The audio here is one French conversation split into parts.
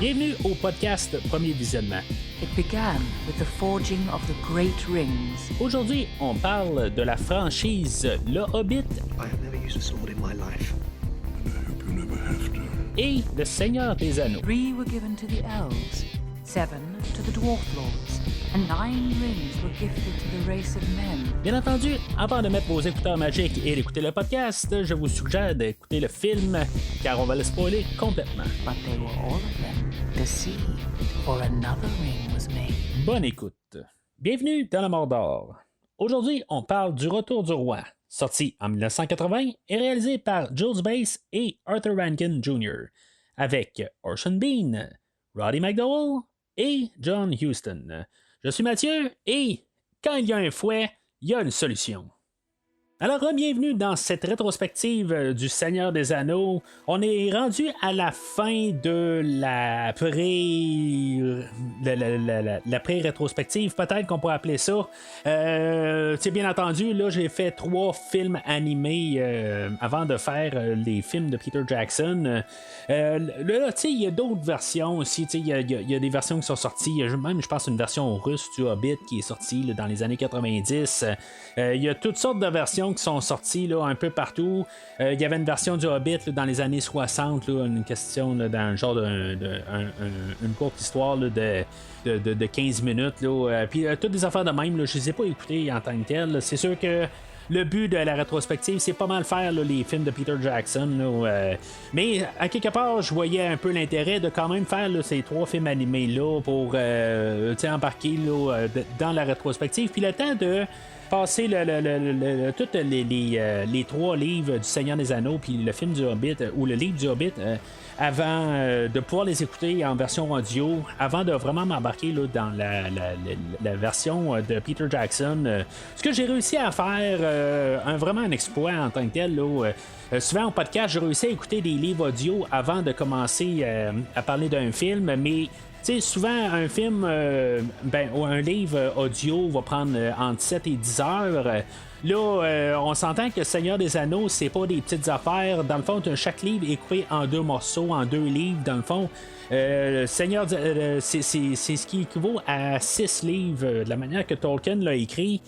Bienvenue au podcast Premier Visionnement. It began with the forging of the great rings. Aujourd'hui, on parle de la franchise Le Hobbit. I have never used a sword in my life. And I hope you never have to. Et Le Seigneur des Anneaux. 3 were given to the elves, 7 to the dwarf lords, and 9 rings were gifted to the race of men. Bien entendu, avant de mettre vos écouteurs magiques et d'écouter le podcast, je vous suggère d'écouter le film, car on va le spoiler complètement. But they were all of them deceived, for another ring was made. Bonne écoute. Bienvenue dans la Mordor. Aujourd'hui, on parle du Retour du Roi, sorti en 1980 et réalisé par Jules Bass et Arthur Rankin Jr., avec Orson Bean, Roddy McDowall et John Huston. Je suis Mathieu et quand il y a un fouet, il y a une solution. Alors, bienvenue dans cette rétrospective du Seigneur des Anneaux. On est rendu à la fin de la pré-rétrospective, peut-être qu'on pourrait appeler ça. Bien entendu, là, j'ai fait 3 films animés avant de faire les films de Peter Jackson. Là, il y a d'autres versions aussi. Il y a des versions qui sont sorties. Il y a même, je pense, une version russe du Hobbit qui est sortie là, dans les années 90. Il y a toutes sortes de versions qui sont sorties là, un peu partout. Il y avait une version du Hobbit là, dans les années 60, là, une question là, dans un genre une courte histoire là, de 15 minutes. Puis toutes des affaires de même, là, je ne les ai pas écoutées en tant que telles. C'est sûr que le but de la rétrospective, c'est pas mal faire là, les films de Peter Jackson. Mais à quelque part, je voyais un peu l'intérêt de quand même faire là, ces 3 films animés-là pour embarquer là, dans la rétrospective. Puis le temps de passer tous les 3 livres du Seigneur des Anneaux, puis le film du Hobbit, ou le livre du Hobbit, avant de pouvoir les écouter en version audio, avant de vraiment m'embarquer là, dans la version de Peter Jackson. Ce que j'ai réussi à faire, vraiment un exploit en tant que tel. Là, souvent en podcast, j'ai réussi à écouter des livres audio avant de commencer à parler d'un film, mais t'sais, souvent, un film ou un livre audio va prendre entre 7 et 10 heures. Là, on s'entend que Seigneur des Anneaux, c'est pas des petites affaires. Dans le fond, chaque livre est coupé en 2 morceaux, en 2 livres. Dans le fond, Seigneur, c'est ce qui équivaut à 6 livres, de la manière que Tolkien l'a écrit.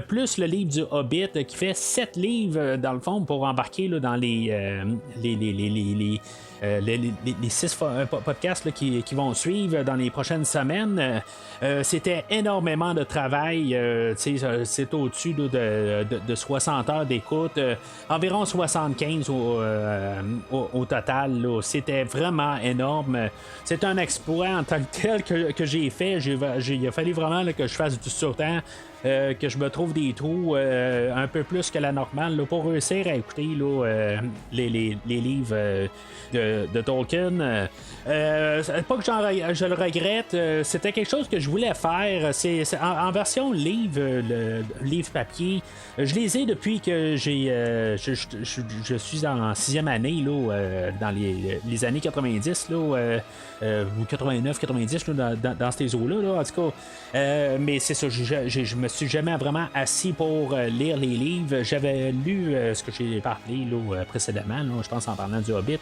Plus le livre du Hobbit qui fait 7 livres dans le fond pour embarquer là, dans les 6 podcasts là, qui vont suivre dans les prochaines semaines. C'était énormément de travail. C'est au-dessus là, de 60 heures d'écoute. Environ 75 au total. Là. C'était vraiment énorme. C'est un exploit en tant que tel que j'ai fait. Il a fallu vraiment là, que je fasse du surtemps. Que je me trouve des trous un peu plus que la normale là, pour réussir à écouter là, les livres de Tolkien. Pas que je le regrette, c'était quelque chose que je voulais faire. C'est en version livre, le livre papier. Je les ai depuis que je suis en 6e année là, dans les années 90 là, ou 89, 90 là, dans ces eaux-là. En tout cas, mais c'est ça, je me suis jamais vraiment assis pour lire les livres. J'avais lu ce que j'ai parlé là, précédemment, là, je pense en parlant du Hobbit,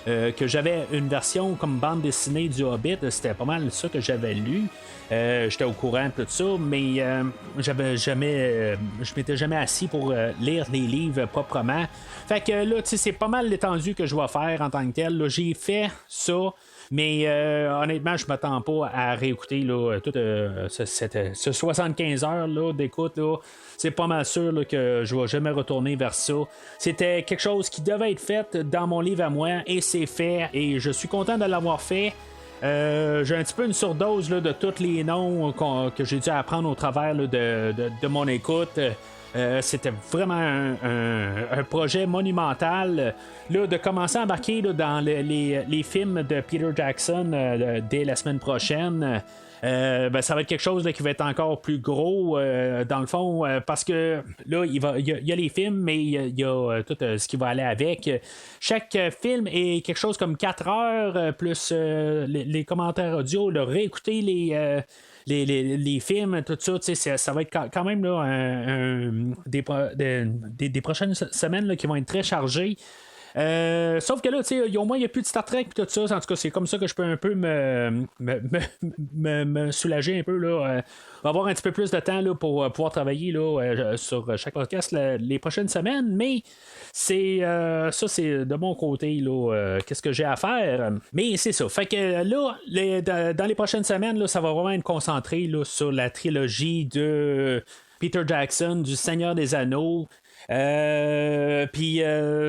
que j'avais une version comme bande dessinée du Hobbit. C'était pas mal ça que j'avais lu. J'étais au courant de tout ça, mais je m'étais jamais assis pour lire les livres proprement. Fait que là, c'est pas mal l'étendue que je vais faire en tant que tel. Là, j'ai fait ça. Mais honnêtement, je m'attends pas à réécouter là, tout ce 75 heures là, d'écoute. Là. C'est pas mal sûr là, que je vais jamais retourner vers ça. C'était quelque chose qui devait être fait dans mon livre à moi et c'est fait. Et je suis content de l'avoir fait. J'ai un petit peu une surdose là, de tous les noms que j'ai dû apprendre au travers là, de mon écoute. C'était vraiment un projet monumental là, de commencer à embarquer là, dans les films de Peter Jackson dès la semaine prochaine. Ça va être quelque chose là, qui va être encore plus gros dans le fond parce que là il y a les films mais il y a tout ce qui va aller avec. Chaque film est quelque chose comme 4 heures plus les commentaires audio, là, réécouter les films, tout ça, ça va être quand même là, des prochaines semaines là, qui vont être très chargées. Sauf que là, tu sais, au moins, il n'y a plus de Star Trek et tout ça. En tout cas, c'est comme ça que je peux un peu me soulager un peu. Là. On va avoir un petit peu plus de temps là, pour pouvoir travailler là, sur chaque podcast les prochaines semaines. Mais ça, c'est de mon côté. Là, qu'est-ce que j'ai à faire? Mais c'est ça. Fait que là, dans les prochaines semaines, là, ça va vraiment être concentré là, sur la trilogie de Peter Jackson, du Seigneur des Anneaux. Puis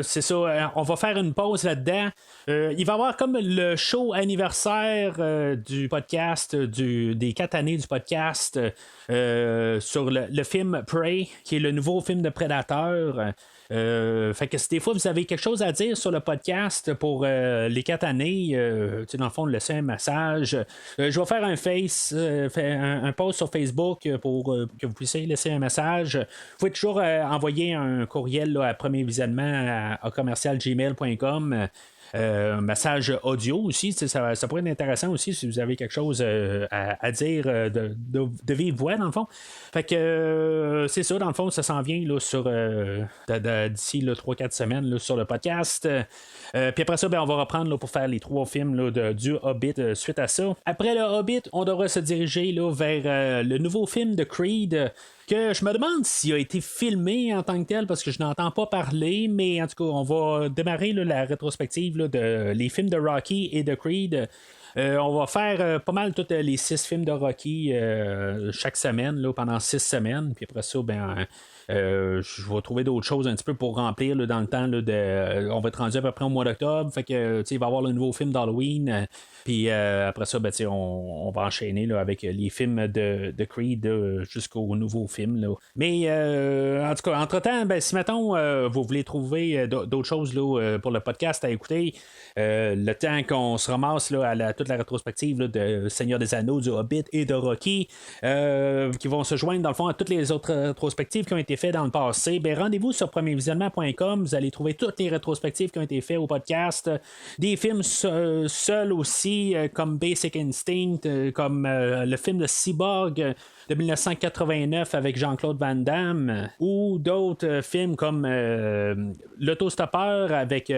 c'est ça, on va faire une pause là-dedans. Il va y avoir comme le show anniversaire du podcast, des 4 années du podcast sur le film Prey, qui est le nouveau film de Predator. Fait que si des fois vous avez quelque chose à dire sur le podcast pour les 4 années, dans le fond, laisser un message. Je vais faire un post sur Facebook pour que vous puissiez laisser un message. Vous pouvez toujours envoyer un courriel là, à premier visionnement à commercialgmail.com. Message audio aussi, ça pourrait être intéressant aussi si vous avez quelque chose à dire de vive voix dans le fond. Fait que c'est ça, dans le fond, ça s'en vient là, sur d'ici 3-4 semaines là, sur le podcast. Puis après ça, on va reprendre là, pour faire les 3 films là, du Hobbit suite à ça. Après le Hobbit, on devrait se diriger là, vers le nouveau film de Creed. Que je me demande s'il a été filmé en tant que tel parce que je n'entends pas parler, mais en tout cas, on va démarrer là, la rétrospective là, de les films de Rocky et de Creed. On va faire pas mal tous les 6 films de Rocky chaque semaine là, pendant 6 semaines. Puis après ça, je vais trouver d'autres choses un petit peu pour remplir là, dans le temps. Là, on va être rendu à peu près au mois d'octobre. Fait que il va y avoir le nouveau film d'Halloween. Puis après ça, on va enchaîner là, avec les films de Creed jusqu'au nouveau film. Là. Mais en tout cas, entre-temps, si mettons vous voulez trouver d'autres choses là, pour le podcast à écouter, le temps qu'on se ramasse là, à toute la rétrospective là, de Seigneur des Anneaux, du Hobbit et de Rocky, qui vont se joindre dans le fond à toutes les autres rétrospectives qui ont été faites dans le passé, rendez-vous sur premiervisionnement.com. Vous allez trouver toutes les rétrospectives qui ont été faites au podcast. Des films seuls aussi, comme Basic Instinct, comme le film de Cyborg de 1989 avec Jean-Claude Van Damme, ou d'autres films comme L'Autostoppeur avec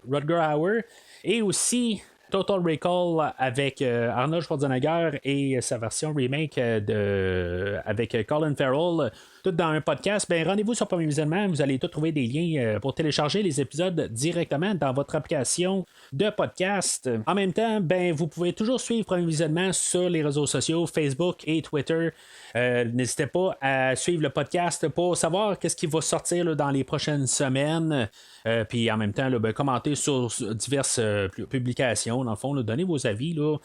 Rutger Hauer, et aussi Total Recall avec Arnold Schwarzenegger et sa version remake avec Colin Farrell, tout dans un podcast. Rendez-vous sur Premier Visionnement, vous allez tout trouver des liens pour télécharger les épisodes directement dans votre application de podcast. En même temps, vous pouvez toujours suivre Premier Visionnement sur les réseaux sociaux, Facebook et Twitter. N'hésitez pas à suivre le podcast pour savoir qu'est-ce qui va sortir là, dans les prochaines semaines. Puis en même temps, là, commentez sur diverses publications. Dans le fond, là, donnez vos avis. Là.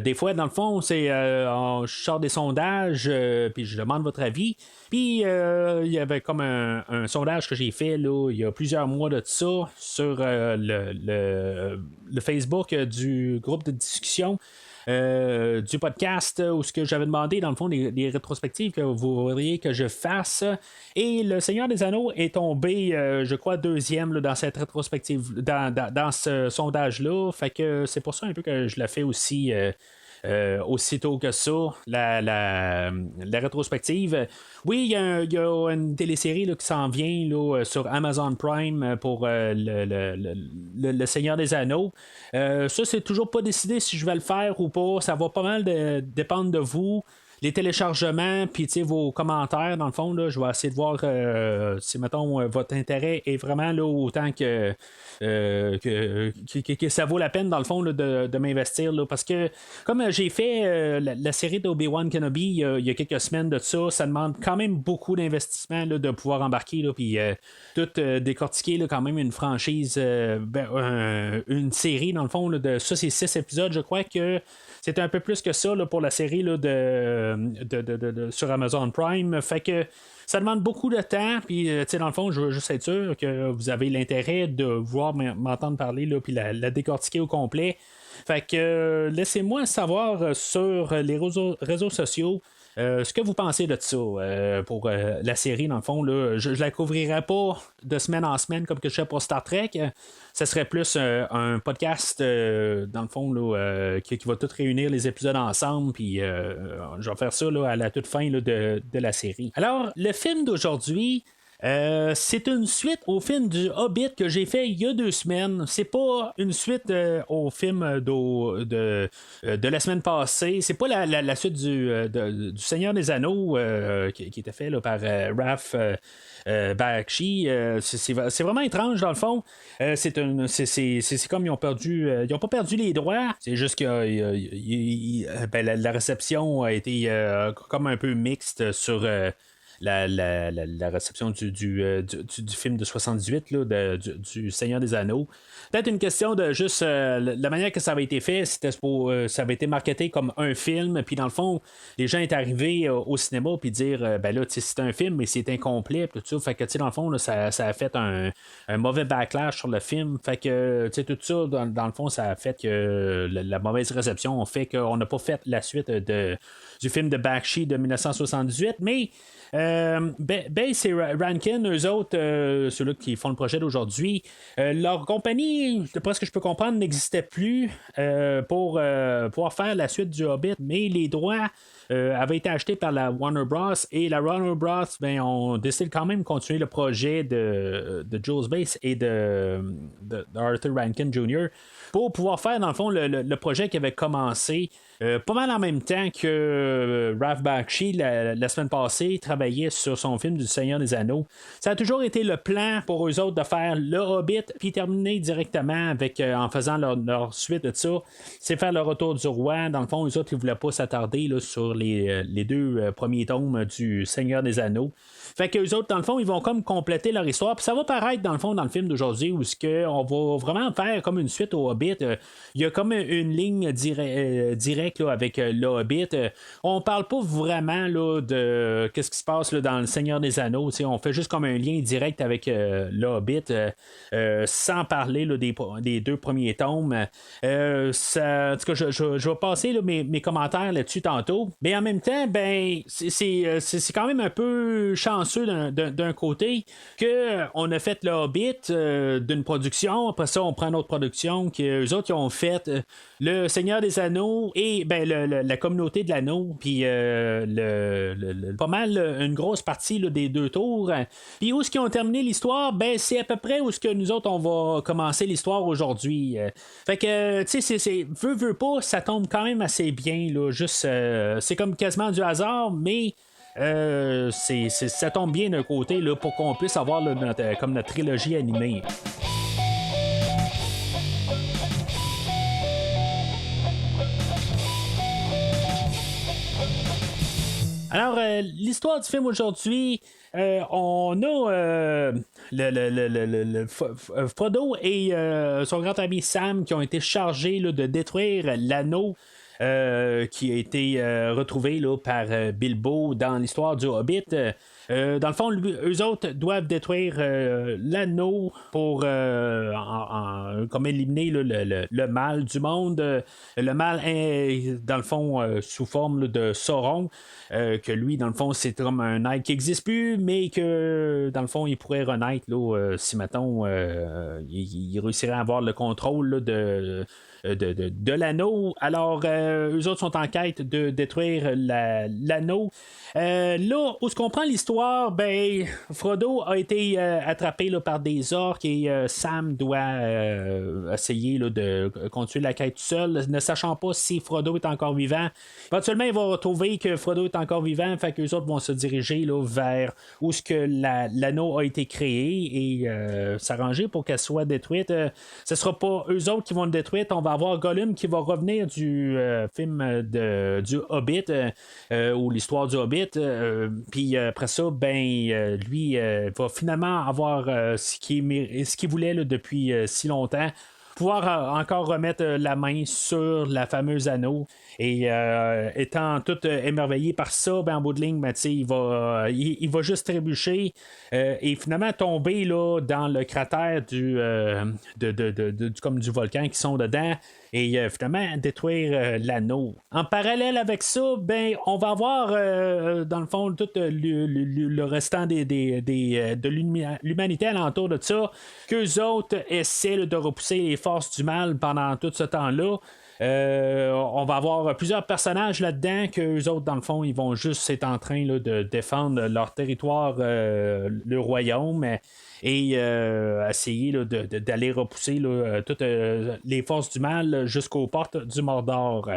Des fois, dans le fond, je sors des sondages, puis je demande votre avis. Puis il y avait comme un sondage que j'ai fait là, il y a plusieurs mois de ça sur le Facebook du groupe de discussion. Du podcast où ce que j'avais demandé dans le fond des rétrospectives que vous voudriez que je fasse, et le Seigneur des Anneaux est tombé je crois 2e là, dans cette rétrospective dans ce sondage là, fait que c'est pour ça un peu que je la fais aussi aussitôt que ça, la rétrospective. Oui, il y a une télésérie là, qui s'en vient là, sur Amazon Prime pour le Seigneur des Anneaux. Ça, c'est toujours pas décidé si je vais le faire ou pas. Ça va pas mal dépendre de vous. Les téléchargements, puis vos commentaires, dans le fond, là, je vais essayer de voir si, mettons, votre intérêt est vraiment là autant que ça vaut la peine, dans le fond, là, de m'investir. Là, parce que, comme j'ai fait la série d'Obi-Wan Kenobi il y a quelques semaines de ça demande quand même beaucoup d'investissement là, de pouvoir embarquer, puis tout décortiquer là, quand même une franchise, une série, dans le fond, là, de ça, c'est 6 épisodes, je crois que c'est un peu plus que ça là, pour la série là, sur Amazon Prime. Fait que ça demande beaucoup de temps. Puis, dans le fond, je veux juste être sûr que vous avez l'intérêt de vouloir m'entendre parler là, puis la décortiquer au complet. Fait que laissez-moi savoir sur les réseaux sociaux ce que vous pensez de ça pour la série, dans le fond. Là, je la couvrirai pas de semaine en semaine comme que je fais pour Star Trek. Ça serait plus un podcast, dans le fond, là, qui va tout réunir les épisodes ensemble. Puis je vais faire ça là, à la toute fin là, de la série. Alors, le film d'aujourd'hui, C'est une suite au film du Hobbit que j'ai fait il y a 2 semaines. C'est pas une suite au film de la semaine passée. C'est pas la suite du Seigneur des Anneaux qui était fait là, par Raph Bakshi. C'est vraiment étrange dans le fond. C'est comme ils ont perdu. Ils ont pas perdu les droits. C'est juste que la réception a été comme un peu mixte sur. La réception du film de 78 là, du Seigneur des Anneaux. Peut-être une question de juste la manière que ça avait été fait, ça avait été marketé comme un film, puis dans le fond, les gens étaient arrivés au cinéma puis dire ben là, c'est un film, mais c'est incomplet, tout ça. Fait que dans le fond, là, ça a fait un mauvais backlash sur le film. Fait que tout ça, dans le fond, ça a fait que la mauvaise réception a fait qu'on n'a pas fait la suite du film de Bakshi de 1978, mais Bass et Rankin, eux autres, ceux-là qui font le projet d'aujourd'hui, leur compagnie, d'après ce que je peux comprendre, n'existait plus pour pouvoir faire la suite du Hobbit, mais les droits avaient été achetés par la Warner Bros. Et la Warner Bros. On décide quand même de continuer le projet de Jules Bass et de Arthur Rankin Jr. pour pouvoir faire, dans le fond, le projet qui avait commencé pas mal en même temps que Ralph Bakshi, la semaine passée, travaillait sur son film du Seigneur des Anneaux. Ça a toujours été le plan pour eux autres de faire le Hobbit, puis terminer directement avec, en faisant leur suite de ça. C'est faire le retour du roi. Dans le fond, eux autres, ils ne voulaient pas s'attarder là, sur les 2 premiers tomes du Seigneur des Anneaux. Fait que les autres, dans le fond, ils vont comme compléter leur histoire. Puis ça va paraître, dans le fond, dans le film d'aujourd'hui, où on va vraiment faire comme une suite au Hobbit. Il y a comme une ligne directe là, avec le Hobbit. On parle pas vraiment là, de qu'est-ce qui se passe là, dans le Seigneur des Anneaux. On fait juste comme un lien direct avec le Hobbit, sans parler là, des 2 premiers tomes. En tout cas, je vais passer là, mes commentaires là-dessus tantôt. Mais en même temps, ben c'est quand même un peu chanceux d'un côté qu'on a fait le Hobbit d'une production, après ça on prend une autre production qu'eux autres ils ont fait le Seigneur des Anneaux et ben, la communauté de l'anneau, puis pas mal une grosse partie là, des 2 tours. Puis où est-ce qu'ils ont terminé l'histoire? Ben c'est à peu près où est-ce que nous autres on va commencer l'histoire aujourd'hui. Fait que tu sais, veut pas, ça tombe quand même assez bien là, juste c'est comme quasiment du hasard, mais ça tombe bien d'un côté là, pour qu'on puisse avoir là, notre trilogie animée. Alors, l'histoire du film aujourd'hui, on a Frodo et son grand ami Sam qui ont été chargés là, de détruire l'anneau qui a été retrouvé là, par Bilbo dans l'histoire du Hobbit. Dans le fond, eux autres doivent détruire l'anneau pour comme éliminer là, le mal du monde. Le mal est, dans le fond, sous forme là, de Sauron, que lui, dans le fond, c'est comme un être qui n'existe plus, mais que, dans le fond, il pourrait renaître là, si, mettons, il réussirait à avoir le contrôle là, de l'anneau. Alors, eux autres sont en quête de détruire l'anneau. Là, où se comprend l'histoire, ben, Frodo a été attrapé là, par des orques et Sam doit essayer là, de continuer la quête tout seul, ne sachant pas si Frodo est encore vivant. Éventuellement, il va retrouver que Frodo est encore vivant, fait que les autres vont se diriger là, vers où ce que l'anneau a été créé et s'arranger pour qu'elle soit détruite. Ce sera pas eux autres qui vont le détruire. On va avoir Gollum qui va revenir du film du Hobbit ou l'histoire du Hobbit. Puis après ça, ben lui va finalement avoir ce qu'il voulait là, depuis si longtemps. Pouvoir encore remettre la main sur la fameuse anneau et étant tout émerveillé par ça, ben, en bout de ligne, ben, il va juste trébucher et finalement tomber là, dans le cratère comme du volcan qui sont dedans et finalement détruire l'anneau. En parallèle avec ça, ben, on va avoir dans le fond tout le restant de l'humanité alentour de ça, qu'eux autres essaient là, de repousser les forces du mal pendant tout ce temps-là. On va avoir plusieurs personnages là-dedans qu'eux autres, dans le fond, ils vont juste être en train là, de défendre leur territoire, le royaume, et essayer là, d'aller repousser là, toutes les forces du mal jusqu'aux portes du Mordor.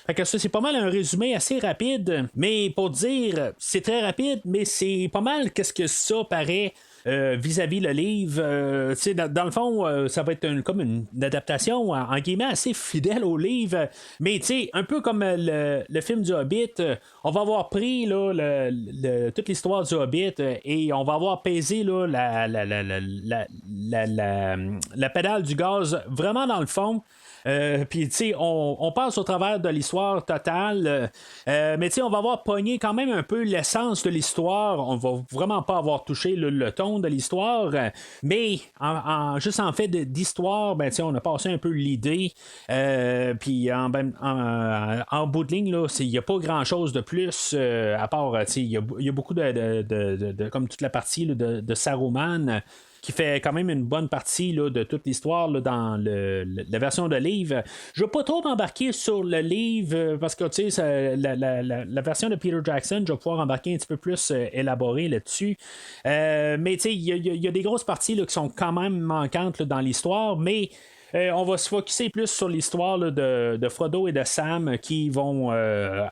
Fait que ça, c'est pas mal un résumé assez rapide, mais pour dire, c'est très rapide, mais c'est pas mal qu'est-ce que ça paraît. Vis-à-vis le livre, dans le fond, ça va être comme une adaptation en guillemets assez fidèle au livre, mais un peu comme le film du Hobbit, on va avoir pris là, toute l'histoire du Hobbit et on va avoir pesé là, la pédale du gaz vraiment dans le fond. Puis, tu sais, on passe au travers de l'histoire totale, mais tu sais, on va avoir pogné quand même un peu l'essence de l'histoire. On va vraiment pas avoir touché le ton de l'histoire, mais juste en fait d'histoire, ben, tu sais, on a passé un peu l'idée. Puis, en bout de ligne, il n'y a pas grand-chose de plus, à part, tu sais, il y a beaucoup de comme toute la partie là, de Saruman, qui fait quand même une bonne partie là, de toute l'histoire là, dans la version de livre. Je ne veux pas trop m'embarquer sur le livre parce que la version de Peter Jackson, je vais pouvoir embarquer un petit peu plus élaboré là-dessus. Mais il y a des grosses parties là, qui sont quand même manquantes là, dans l'histoire, mais on va se focusser plus sur l'histoire là, de Frodo et de Sam qui vont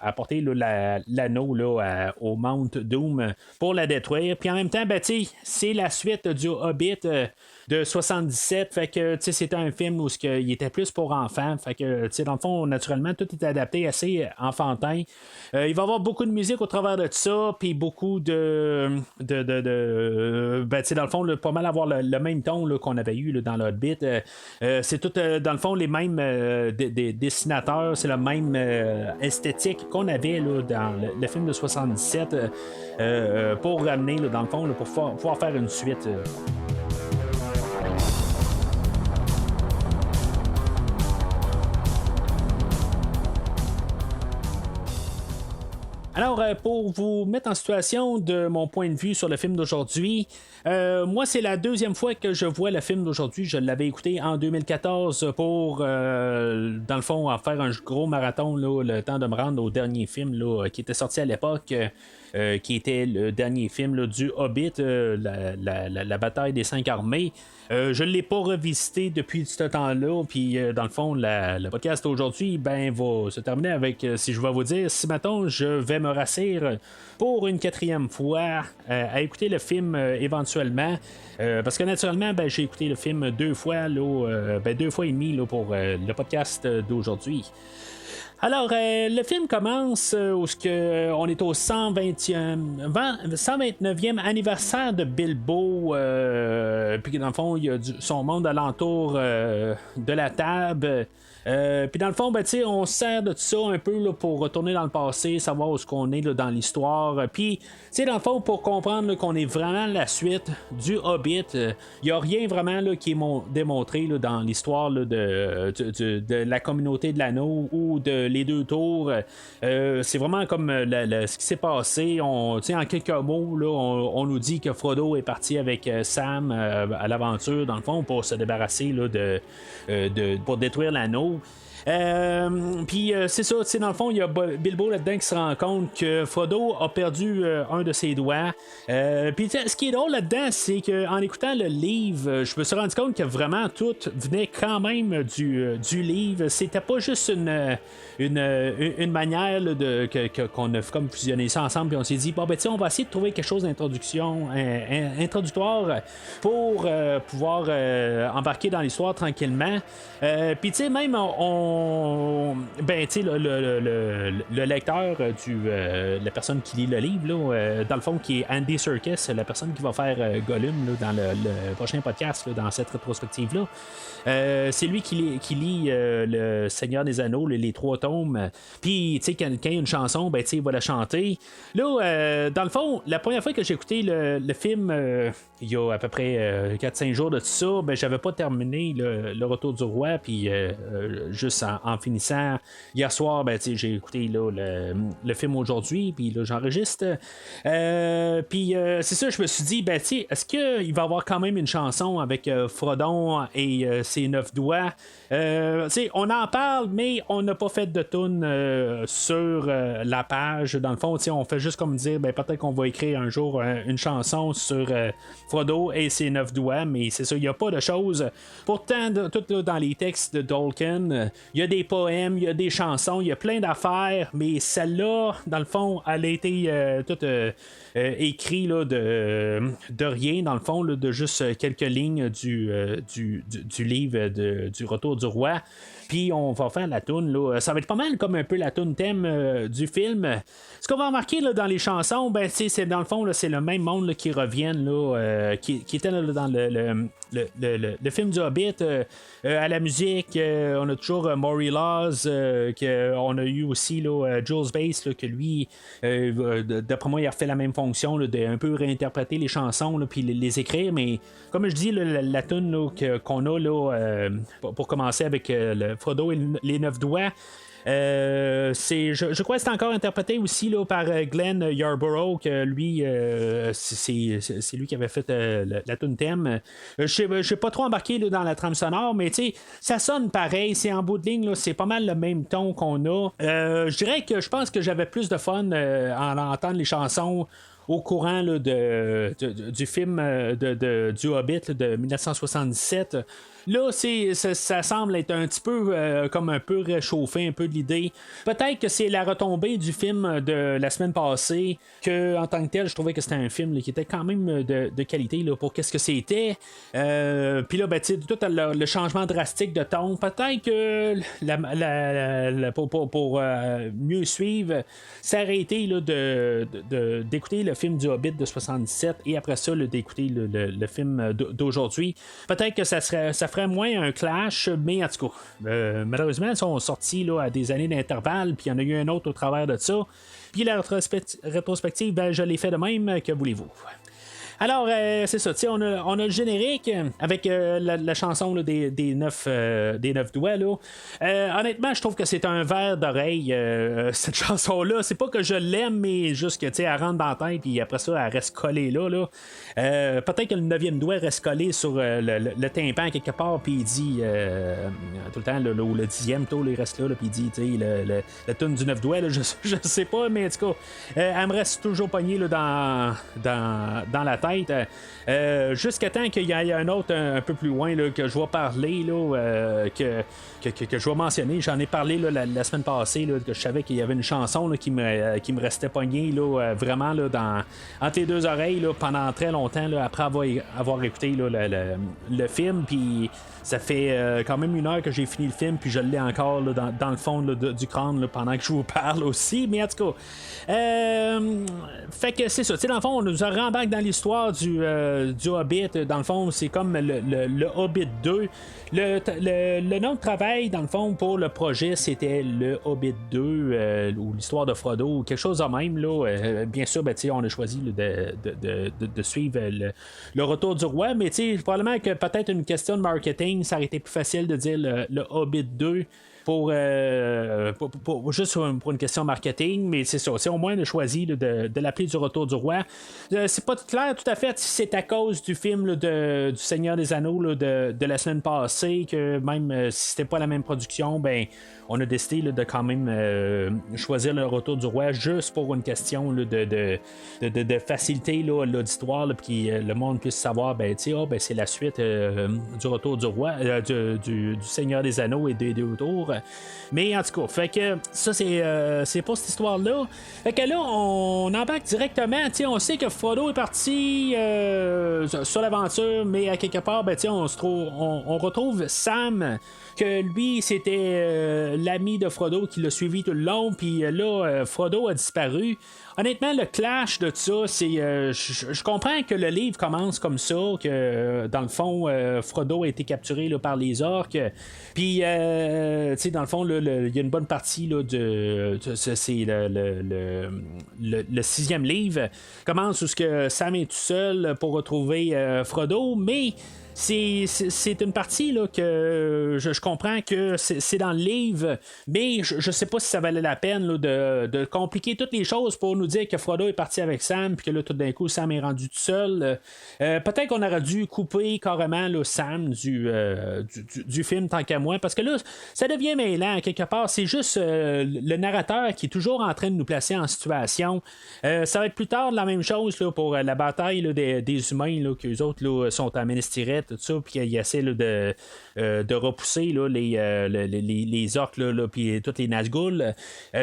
apporter là, l'anneau là, au Mount Doom pour la détruire. Puis en même temps, ben, c'est la suite du Hobbit de 77. Fait que c'était un film où il était plus pour enfants. Fait que dans le fond, naturellement, tout est adapté assez enfantin. Il va y avoir beaucoup de musique au travers de ça, puis beaucoup de dans le fond, là, pas mal avoir le même ton là, qu'on avait eu là, dans le Hobbit. C'est tout, dans le fond, les mêmes des dessinateurs, c'est la même esthétique qu'on avait là, dans le film de 77 pour ramener, là, dans le fond, là, pour pouvoir faire une suite. Alors, pour vous mettre en situation de mon point de vue sur le film d'aujourd'hui, moi, c'est la deuxième fois que je vois le film d'aujourd'hui. Je l'avais écouté en 2014 pour, dans le fond, en faire un gros marathon, là, le temps de me rendre au dernier film là, qui était sorti à l'époque. Qui était le dernier film là, du Hobbit, la bataille des 5 armées. Je ne l'ai pas revisité depuis ce temps-là, puis dans le fond, le podcast aujourd'hui va se terminer avec, si je vais vous dire, si maintenant je vais me rassir pour une 4e fois à écouter le film éventuellement, parce que naturellement, j'ai écouté le film 2 fois, là, 2 fois et demi là, pour le podcast d'aujourd'hui. Alors, le film commence où on est au 129e anniversaire de Bilbo, puis dans le fond, il y a son monde alentour de la table. Puis dans le fond, on sert de tout ça un peu là, pour retourner dans le passé, savoir où est-ce qu'on est là, dans l'histoire. Puis, dans le fond, pour comprendre là, qu'on est vraiment la suite du Hobbit, il n'y a rien vraiment là, qui est démontré là, dans l'histoire là, de la communauté de l'anneau ou de les 2 tours. C'est vraiment comme ce qui s'est passé. En quelques mots, là, on nous dit que Frodo est parti avec Sam à l'aventure, dans le fond, pour se débarrasser là, pour détruire l'anneau. Puis c'est ça, dans le fond, il y a Bilbo là-dedans qui se rend compte que Frodo a perdu un de ses doigts. Puis ce qui est drôle là-dedans, c'est qu'en écoutant le livre, je me suis rendu compte que vraiment tout venait quand même du livre. C'était pas juste une manière là, qu'on a comme fusionné ça ensemble, puis on s'est dit, on va essayer de trouver quelque chose introductoire pour pouvoir embarquer dans l'histoire tranquillement. Puis tu sais, même le lecteur la personne qui lit le livre là, dans le fond, qui est Andy Serkis, la personne qui va faire Gollum là, dans le prochain podcast là, dans cette rétrospective là, c'est lui qui lit le Seigneur des Anneaux, les 3 fantôme. Puis, tu sais, quand il y a une chanson, ben, tu sais, il va la chanter. Là, dans le fond, la première fois que j'ai écouté le film, il y a à peu près 4-5 jours de tout ça, ben, j'avais pas terminé le Retour du Roi. Puis, juste en finissant, hier soir, ben, tu sais, j'ai écouté là, le film aujourd'hui. Puis, là, j'enregistre. Puis, c'est ça, je me suis dit, ben, tu sais, est-ce qu'il va y avoir quand même une chanson avec Frodon et ses 9 doigts? On en parle, mais on n'a pas fait de tune sur la page. Dans le fond, on fait juste comme dire, ben, peut-être qu'on va écrire un jour une chanson sur Frodo et ses 9 doigts, mais c'est ça, il n'y a pas de choses. Pourtant, tout là, dans les textes de Tolkien, il y a des poèmes, il y a des chansons, il y a plein d'affaires, mais celle-là, dans le fond, elle a été toute écrite de rien, dans le fond, là, de juste quelques lignes du livre du Retour du Roi. Puis on va faire la toune, là. Ça va être pas mal comme un peu la toune thème du film. Ce qu'on va remarquer là, dans les chansons, ben, c'est dans le fond, là, c'est le même monde là, qui reviennent, là, qui était là, dans le film du Hobbit. À la musique, on a toujours Maury Laws, on a eu aussi là, Jules Bass, là, que lui, d'après moi, il a fait la même fonction là, de un peu réinterpréter les chansons, là, puis les écrire. Mais comme je dis, là, la toune là, qu'on a là, pour commencer avec le Frodo et les 9 doigts. Je crois que c'est encore interprété aussi là, par Glenn Yarborough, que lui, c'est lui qui avait fait la tune thème. Je suis pas trop embarqué là, dans la trame sonore, mais ça sonne pareil. C'est en bout de ligne, là, c'est pas mal le même ton qu'on a. Je dirais que je pense que j'avais plus de fun en entendre les chansons au courant là, du film du Hobbit là, de 1977. Là, ça semble être un petit peu comme un peu réchauffé, un peu de l'idée. Peut-être que c'est la retombée du film de la semaine passée, que en tant que tel, je trouvais que c'était un film là, qui était quand même de qualité là, pour qu'est-ce que c'était. Puis là, ben, tout le changement drastique de ton, peut-être que pour mieux suivre, ça aurait été là, d'écouter le film du Hobbit de 77 et après ça, là, d'écouter le film d'aujourd'hui. Peut-être que ça ferait moins un clash, mais en tout cas, malheureusement, ils sont sortis là, à des années d'intervalle, puis il y en a eu un autre au travers de ça. Puis la rétrospective, ben, je l'ai fait de même, que voulez-vous. Alors, c'est ça, on a le générique avec la chanson là, des 9 doigts. Là. Honnêtement, je trouve que c'est un verre d'oreille, cette chanson-là. C'est pas que je l'aime, mais juste que elle rentre dans la tête, puis après ça, elle reste collée là. Peut-être que le 9e doigt reste collé sur le tympan quelque part, puis il dit tout le temps, ou le 10e tôt, il reste là, puis il dit, la toune du 9 doigts, là, je sais pas, mais en tout cas, elle me reste toujours pognée là, dans la tête. Jusqu'à temps qu'il y ait un autre un peu plus loin là, que je vais parler là, que je vais mentionner. J'en ai parlé là, la semaine passée là, que je savais qu'il y avait une chanson là, qui me restait pognée là, vraiment là, entre les deux oreilles là, pendant très longtemps là, après avoir écouté là, le film. Puis ça fait quand même 1 heure que j'ai fini le film, puis je l'ai encore là, dans le fond là, du crâne là, pendant que je vous parle aussi. Mais en tout cas, fait que c'est ça. Dans le fond, on nous rembarque dans l'histoire du Hobbit. Dans le fond, c'est comme le Hobbit 2. Le nom de travail, dans le fond, pour le projet, c'était le Hobbit 2 ou l'histoire de Frodo, ou quelque chose de même. Là. Bien sûr, ben, on a choisi là, de suivre le Retour du Roi, mais probablement que peut-être une question de marketing, ça aurait été plus facile de dire le Hobbit 2. Juste pour une question marketing, mais c'est ça. C'est au moins de choisi là, de l'appeler du Retour du Roi. C'est pas clair tout à fait si c'est à cause du film là, du Seigneur des Anneaux là, de la semaine passée, que même si c'était pas la même production, ben on a décidé là, de quand même choisir le Retour du Roi juste pour une question là, de faciliter là, l'auditoire, puis que le monde puisse savoir, ben c'est la suite du Retour du Roi, du Seigneur des Anneaux et des deux tours. Mais en tout cas, fait que ça c'est pour cette histoire-là. Fait que là, on embarque directement. On sait que Frodo est parti sur l'aventure, mais à quelque part, ben, on retrouve Sam, que lui, c'était l'ami de Frodo qui l'a suivi tout le long, puis là, Frodo a disparu. Honnêtement, le clash de ça, c'est. Je comprends que le livre commence comme ça, que dans le fond, Frodo a été capturé là, par les orques. Puis, dans le fond, il y a une bonne partie là, c'est le 6e livre. Commence où ce que Sam est tout seul pour retrouver Frodo, mais c'est une partie là, que je comprends que c'est dans le livre, mais je sais pas si ça valait la peine là, de compliquer toutes les choses pour nous dire que Frodo est parti avec Sam, puis que là tout d'un coup Sam est rendu tout seul. Peut-être qu'on aurait dû couper carrément là, Sam du film tant qu'à moi, parce que là ça devient mêlant quelque part. C'est juste le narrateur qui est toujours en train de nous placer en situation. Ça va être plus tard la même chose là, pour la bataille là, des humains, là, qu'eux autres là, sont à Minas tout ça, puis qu'ils essaient là, de repousser là, les orques là, puis toutes les Nazgûl.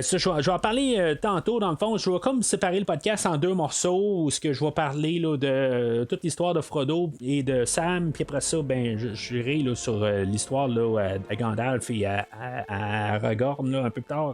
Ça, je vais en parler tantôt. Dans le fond, je vais comme séparer le podcast en 2 morceaux où ce que je vais parler là, de toute l'histoire de Frodo et de Sam, puis après ça, ben j'irai là, sur l'histoire là, à Gandalf et à Aragorn là, un peu plus tard.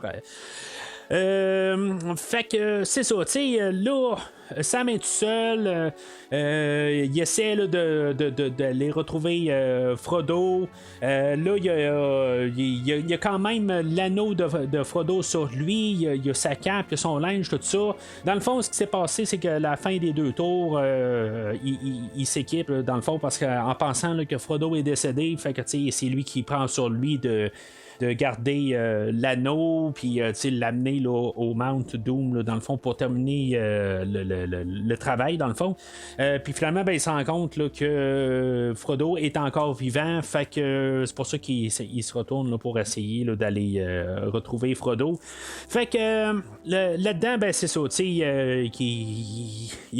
Fait que c'est ça, tu sais, là, Sam est tout seul, il essaie là, d'aller retrouver Frodo. Là, il y a quand même l'anneau de Frodo sur lui, il y a sa cape, il y a son linge, tout ça. Dans le fond, ce qui s'est passé, c'est que la fin des 2 tours, il s'équipe, dans le fond, parce qu'en pensant là, que Frodo est décédé, fait que c'est lui qui prend sur lui de garder l'anneau, puis l'amener là, au Mount Doom, là, dans le fond, pour terminer le travail, dans le fond. Puis finalement, ben, il se rend compte là, que Frodo est encore vivant, fait que c'est pour ça qu'il se retourne là, pour essayer là, d'aller retrouver Frodo. Fait que là-dedans, ben, c'est ça, il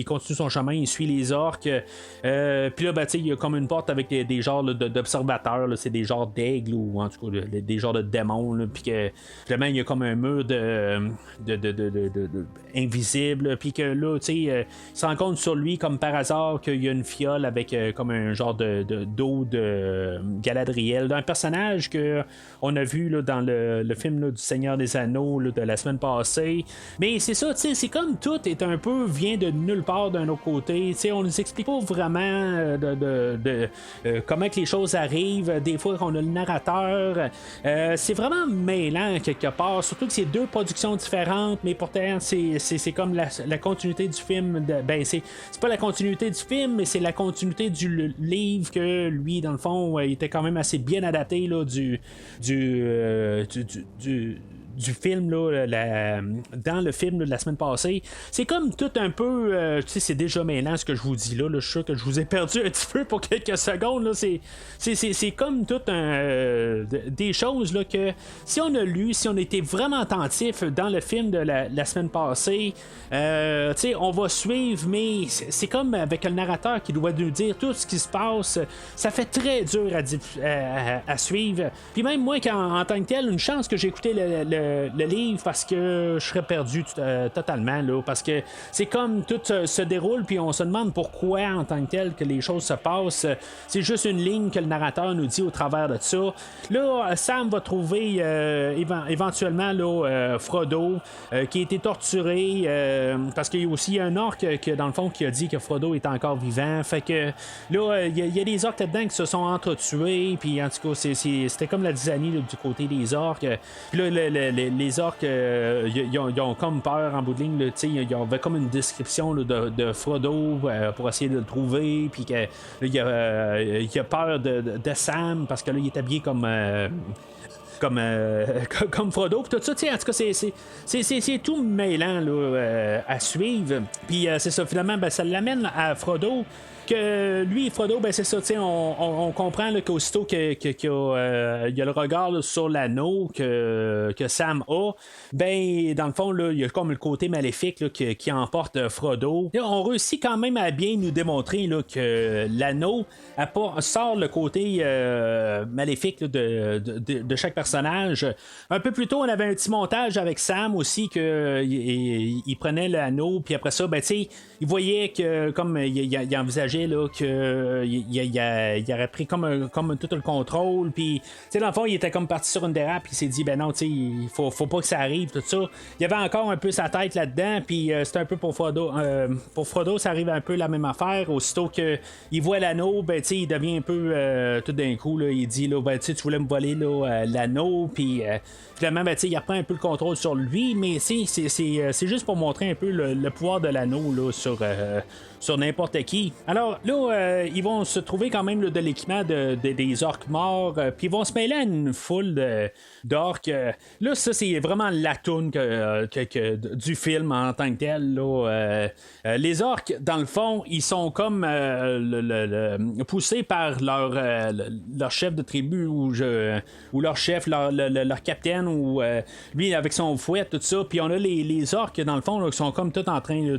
continue son chemin, il suit les orques. Puis là, ben, il y a comme une porte avec des genres là, d'observateurs, là, c'est des genres d'aigles, ou en tout cas des genres de démons, puis que finalement il y a comme un mur invisible, puis que là, il se rend compte sur lui comme par hasard qu'il y a une fiole avec comme un genre d'eau de Galadriel, d'un personnage que on a vu là, dans le film là, du Seigneur des Anneaux là, de la semaine passée. Mais c'est ça, c'est comme tout est un peu vient de nulle part d'un autre côté. On nous explique pas vraiment comment que les choses arrivent. Des fois on a le narrateur. C'est vraiment mêlant quelque part, surtout que c'est 2 productions différentes, mais pourtant c'est comme la continuité du film. C'est pas la continuité du film, mais c'est la continuité du livre que lui, dans le fond, il était quand même assez bien adapté là, du film là, dans le film là, de la semaine passée. C'est comme tout un peu c'est déjà mêlant ce que je vous dis là, je suis sûr que je vous ai perdu un petit peu pour quelques secondes là. C'est comme tout des choses là, que si on a lu, si on était vraiment attentif dans le film de la semaine passée, on va suivre, mais c'est comme avec le narrateur qui doit nous dire tout ce qui se passe. Ça fait très dur à suivre. Puis même moi, en tant que tel, une chance que j'ai écouté le livre, parce que je serais perdu totalement là, parce que c'est comme tout se déroule, puis on se demande pourquoi en tant que tel que les choses se passent. C'est juste une ligne que le narrateur nous dit au travers de ça. Là, Sam va trouver éventuellement là, Frodo qui a été torturé parce qu'il y a aussi un orc que dans le fond qui a dit que Frodo est encore vivant. Fait que là, il y a des orcs là-dedans qui se sont entretués, puis en tout cas c'était comme la zizanie là, du côté des orcs. Puis là, les orques, ils ont comme peur en bout de ligne. Il y avait comme une description là, de Frodo pour essayer de le trouver. Puis il a peur de Sam parce que là, il est habillé comme Frodo, pis tout ça, en tout cas, c'est tout mêlant là, à suivre. Puis c'est ça, finalement, ben, ça l'amène à Frodo. Que lui, Frodo, ben c'est ça, on comprend là, qu'aussitôt qu'il y a le regard là, sur l'anneau que Sam a, ben dans le fond, là, il y a comme le côté maléfique là, qui emporte Frodo. Là, on réussit quand même à bien nous démontrer là, que l'anneau sort le côté maléfique là, de chaque personnage. Un peu plus tôt, on avait un petit montage avec Sam aussi, qu'il prenait l'anneau, puis après ça, ben il voyait que comme il envisageait projet là, il aurait pris comme tout le contrôle. Puis, dans le fond, il était comme parti sur une dérape. Puis il s'est dit, ben non, il faut pas que ça arrive, tout ça. Il y avait encore un peu sa tête là-dedans. Puis c'était un peu pour Frodo. Pour Frodo, ça arrive un peu la même affaire. Aussitôt qu'il voit l'anneau, ben, il devient un peu tout d'un coup. Là, il dit, là, ben, tu voulais me voler là, l'anneau. Puis finalement, ben, il reprend un peu le contrôle sur lui. Mais c'est juste pour montrer un peu le pouvoir de l'anneau là, sur n'importe qui. Alors là, ils vont se trouver quand même là, de l'équipement des orques morts, puis ils vont se mêler à une foule d'orques. Là, ça, c'est vraiment la toune du film en tant que tel. Là, les orques, dans le fond, ils sont comme poussés par leur chef de tribu ou leur chef, leur capitaine, ou lui avec son fouet, tout ça. Puis on a les orques, dans le fond, là, qui sont comme tout en train là,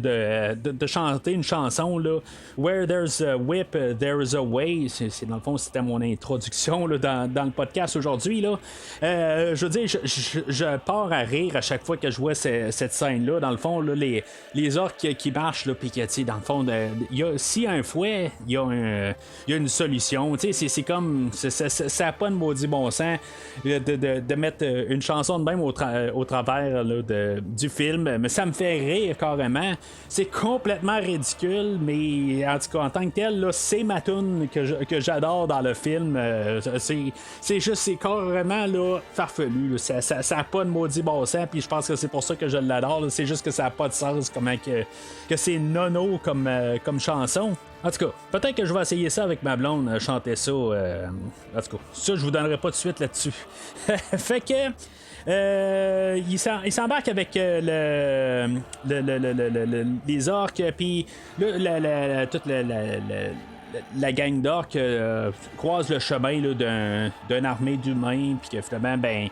de chanter une chanson. Là, Where there's a whip, there's a way. Dans le fond, c'était mon introduction là, dans le podcast aujourd'hui. Là. Je veux dire, je pars à rire à chaque fois que je vois cette scène-là. Dans le fond, là, les orques qui marchent, puis que, dans le fond, s'il y a un fouet, il y a une solution. C'est comme, ça n'a pas de maudit bon sens de mettre une chanson de même au travers là, du film. Mais ça me fait rire carrément. C'est complètement ridicule, mais en tout cas, en tant que tel, là, c'est ma toune que j'adore dans le film. C'est carrément là, farfelu. Là. Ça n'a pas de maudit bon sens, puis je pense que c'est pour ça que je l'adore. Là. C'est juste que ça n'a pas de sens comment que c'est nono comme chanson. En tout cas, peut-être que je vais essayer ça avec ma blonde, chanter ça. En tout cas, ça, je vous donnerai pas de suite là-dessus. Fait que il s'embarque avec les orques, puis toute la gang d'orques croise le chemin là, d'une armée d'humains, puis que finalement, ben,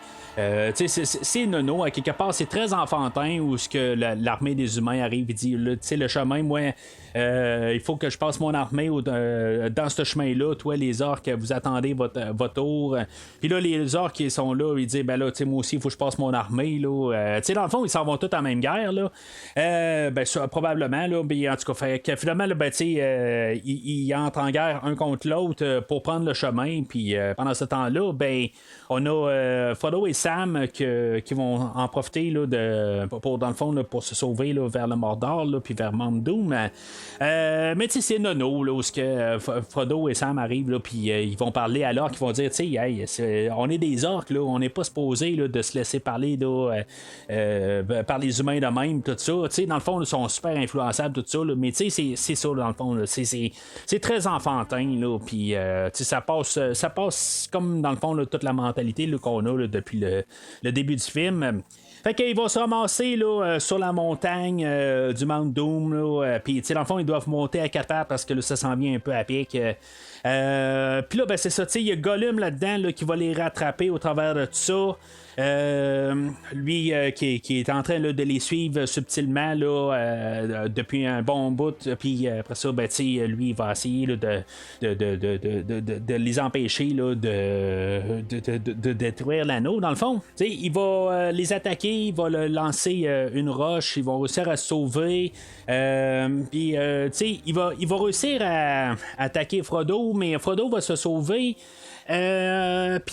c'est nono, à quelque part, c'est très enfantin où ce que l'armée des humains arrive et dit, le chemin, moi, il faut que je passe mon armée dans ce chemin-là, toi, les orques, vous attendez votre tour. Puis là, les orques qui sont là, ils disent, ben là, moi aussi, il faut que je passe mon armée, là. Dans le fond, ils s'en vont tous en même guerre, là. Ben, ça, probablement, là. Ben, en tout cas, fait que finalement, là, ben, ils entrent en guerre un contre l'autre pour prendre le chemin. Puis pendant ce temps-là, ben, on a Frodo et Sam qui vont en profiter là, dans le fond là, pour se sauver là, vers le Mordor puis vers Mount Doom. Mais tu sais, c'est nono là, où Frodo et Sam arrivent là, puis ils vont parler à l'orque, ils vont dire, tu sais, hey, on est des orques là, on n'est pas supposé là, de se laisser parler là, par les humains de même, tout ça. Tu sais, dans le fond, ils sont super influençables, tout ça. Là, mais tu sais, c'est ça dans le fond. Là, c'est très enfantin là, puis tu sais, ça passe comme dans le fond là, toute la mentalité là, qu'on a là, depuis le début du film. Fait qu'il va se ramasser là, sur la montagne du Mount Doom. Puis, dans le fond, ils doivent monter à 4 pattes parce que là, ça s'en vient un peu à pic. Puis là, ben, c'est ça. Il y a Gollum là-dedans là, qui va les rattraper au travers de tout ça. Lui qui est en train là, de les suivre subtilement là, depuis un bon bout, puis après ça, ben, lui il va essayer là, de les empêcher là, de détruire l'anneau. Dans le fond, il va les attaquer, il va lancer une roche, ils vont réussir à se sauver, puis il va réussir à attaquer Frodo, mais Frodo va se sauver. Puis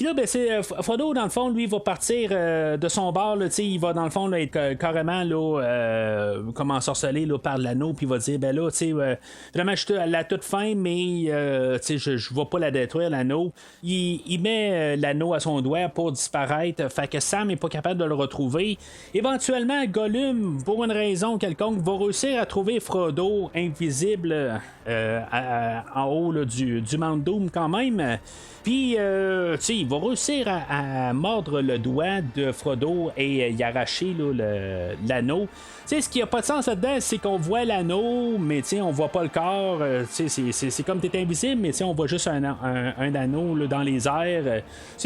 là, ben, Frodo, dans le fond, lui, va partir de son bord. Là, il va, dans le fond, là, être carrément là, comme ensorcelé là, par l'anneau. Puis il va dire, ben là, vraiment, je suis à la toute fin, mais je ne vais pas la détruire, l'anneau. Il met l'anneau à son doigt pour disparaître. Fait que Sam n'est pas capable de le retrouver. Éventuellement, Gollum, pour une raison quelconque, va réussir à trouver Frodo invisible en haut là, du Mount Doom quand même. Puis, il va réussir à mordre le doigt de Frodo et y arracher là, l'anneau. Ce qui n'a pas de sens là-dedans, c'est qu'on voit l'anneau, mais on voit pas le corps. C'est comme t'es invisible, mais on voit juste un anneau là, dans les airs.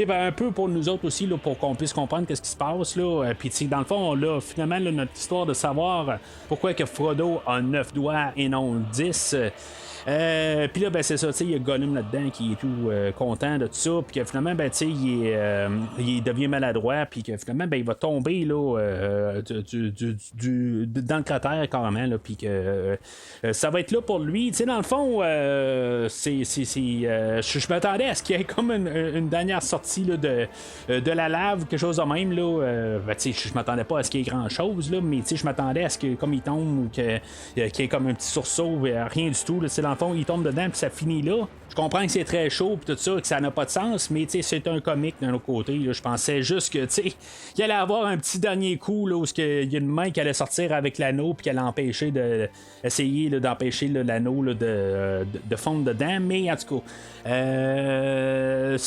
Un peu pour nous autres aussi, là, pour qu'on puisse comprendre qu'est-ce qui se passe. Puis, dans le fond, là, finalement, là, notre histoire de savoir pourquoi que Frodo a 9 doigts et non 10. Puis là, ben, c'est ça, il y a Gollum là-dedans qui est tout content de de ça, puis que finalement, ben, tu sais, il devient maladroit, puis que finalement, ben, il va tomber là, dans le cratère carrément, là, puis que ça va être là pour lui. Tu sais, dans le fond, je m'attendais à ce qu'il y ait comme une dernière sortie là, de la lave, quelque chose de même. Là, ben, tu sais, je m'attendais pas à ce qu'il y ait grand chose, là, mais tu sais, je m'attendais à ce que, comme il tombe, ou qu'il y ait comme un petit sursaut, rien du tout. Là, dans le fond, il tombe dedans, puis ça finit là. Je comprends que c'est très chaud pis tout ça, que ça n'a pas de sens, mais c'est un comique d'un autre côté. Là. Je pensais juste que qu'il allait avoir un petit dernier coup là, où il y a une main qui allait sortir avec l'anneau puis qui allait empêcher essayer d'empêcher l'anneau de fondre dedans. Mais en tout cas,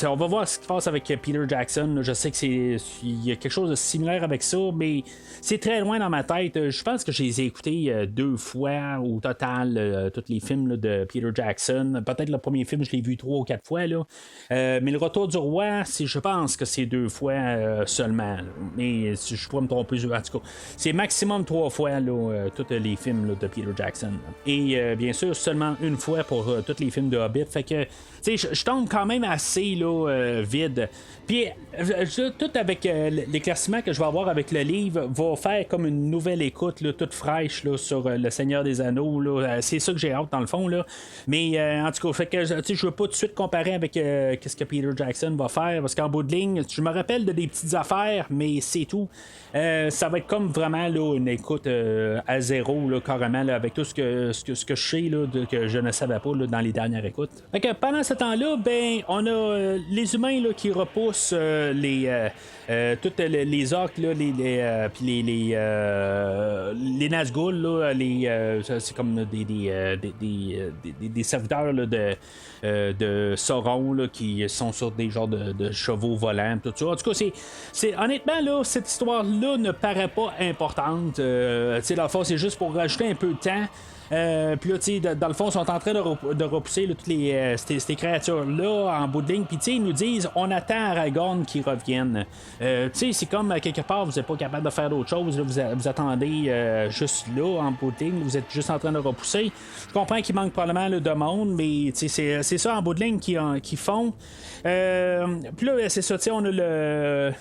on va voir ce qui se passe avec Peter Jackson. Là. Je sais qu'il y a quelque chose de similaire avec ça, mais c'est très loin dans ma tête. Je pense que je les ai écoutés 2 fois au total, tous les films là, de Peter Jackson. Peut-être le premier film, je l'ai vu 3 ou 4 fois. Là. Mais le Retour du Roi, je pense que c'est 2 fois seulement. Là. Mais je pourrais me tromper. En tout cas, c'est maximum 3 fois là, tous les films là, de Peter Jackson. Et bien sûr, seulement 1 fois pour tous les films de Hobbit. Fait que je tombe quand même assez là, vide. Puis tout avec l'éclaircissement que je vais avoir avec le livre va faire comme une nouvelle écoute là, toute fraîche là, sur le Seigneur des Anneaux. Là. C'est ça que j'ai hâte dans le fond. Là. Mais en tout cas, fait que je veux pas tout de suite comparer avec qu'est-ce que Peter Jackson va faire, parce qu'en bout de ligne, je me rappelle de des petites affaires, mais c'est tout. Ça va être comme vraiment là, une écoute à zéro, là, carrément, là, avec tout ce que je sais là, que je ne savais pas là, dans les dernières écoutes. Fait que pendant ce temps-là, ben, on a les humains là, qui repoussent toutes les orques, là, puis les Nazgûl, là, c'est comme des serviteurs là, de Sauron là, qui sont sur des genres de chevaux volants, tout ça. En tout cas, c'est honnêtement là, cette histoire-là ne paraît pas importante. Dans le fond, c'est juste pour rajouter un peu de temps. Puis là, tu sais, dans le fond, ils sont en train de repousser là, toutes ces créatures-là en bout de ligne. Puis, tu sais, ils nous disent on attend Aragorn qui revienne. Tu sais, c'est comme quelque part, vous n'êtes pas capable de faire d'autre chose. Là, vous attendez juste là, en bout de ligne. Vous êtes juste en train de repousser. Je comprends qu'il manque probablement là, de monde, mais tu sais, c'est ça en bout de ligne qu'ils font. Puis là, c'est ça, tu sais, on a le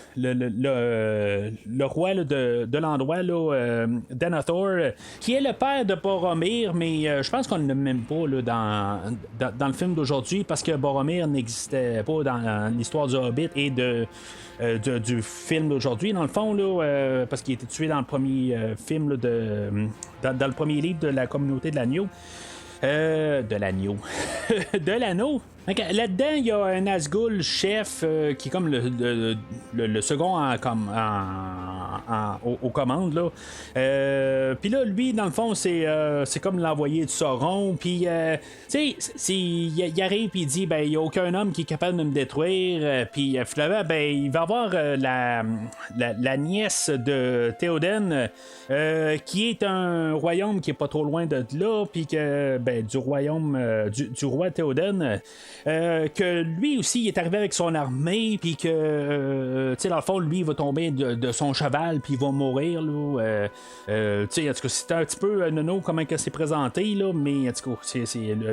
roi là, de l'endroit, là, Denethor, qui est le père de Boromir. Mais je pense qu'on ne l'a même pas là, dans le film d'aujourd'hui, parce que Boromir n'existait pas dans l'histoire du Hobbit et du film d'aujourd'hui, dans le fond, là, parce qu'il était tué dans le premier film là, dans le premier livre de la communauté de l'agneau. De l'agneau. De l'anneau. Là-dedans, il y a un Nazgûl chef qui est comme le second aux commandes. Puis là, lui, dans le fond, c'est comme l'envoyé de Sauron. Puis, tu sais, il arrive et il dit ben, il n'y a aucun homme qui est capable de me détruire. Puis, finalement, ben, il va avoir la nièce de Théoden, qui est un royaume qui est pas trop loin de là. Puis que, ben, du royaume du roi Théoden. Que lui aussi il est arrivé avec son armée, puis que tu sais, dans le fond, lui il va tomber de son cheval, puis il va mourir là. Tu sais, en tout cas, c'est un petit peu nono comment que c'est présenté là, mais en tout cas,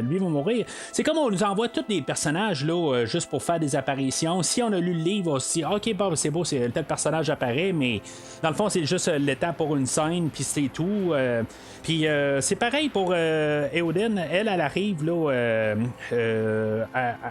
lui il va mourir. C'est comme on nous envoie tous des personnages là, juste pour faire des apparitions. Si on a lu le livre aussi, ok, bon, c'est beau, c'est tel personnage apparaît, mais dans le fond c'est juste le temps pour une scène, puis c'est tout. Puis c'est pareil pour Éowyn, elle arrive là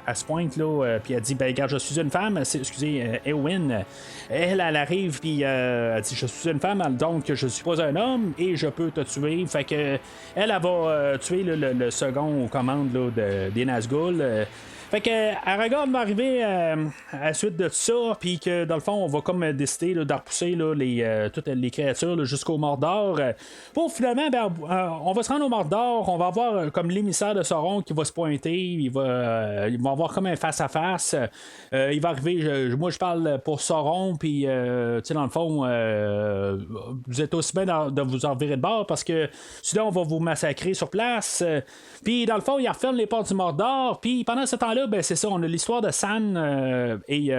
à ce point là, puis elle dit ben regarde, je suis une femme, excusez, Éowyn, elle arrive puis elle dit je suis une femme, donc je suis pas un homme et je peux te tuer. Fait que elle va tuer le second aux commandes là, des Nazgûl. Fait que Aragorn va arriver à la suite de ça, puis que dans le fond, on va comme décider là, de repousser là, toutes les créatures là, jusqu'au Mordor. Pour finalement, ben, on va se rendre au Mordor, on va avoir comme l'émissaire de Sauron qui va se pointer, il va avoir comme un face-à-face. Il va arriver, moi je parle pour Sauron, puis tu sais, dans le fond, vous êtes aussi bien de vous en virer de bord, parce que sinon on va vous massacrer sur place. Puis dans le fond, il referme les portes du Mordor, puis pendant ce temps-là, ben, c'est ça, on a l'histoire de Sam et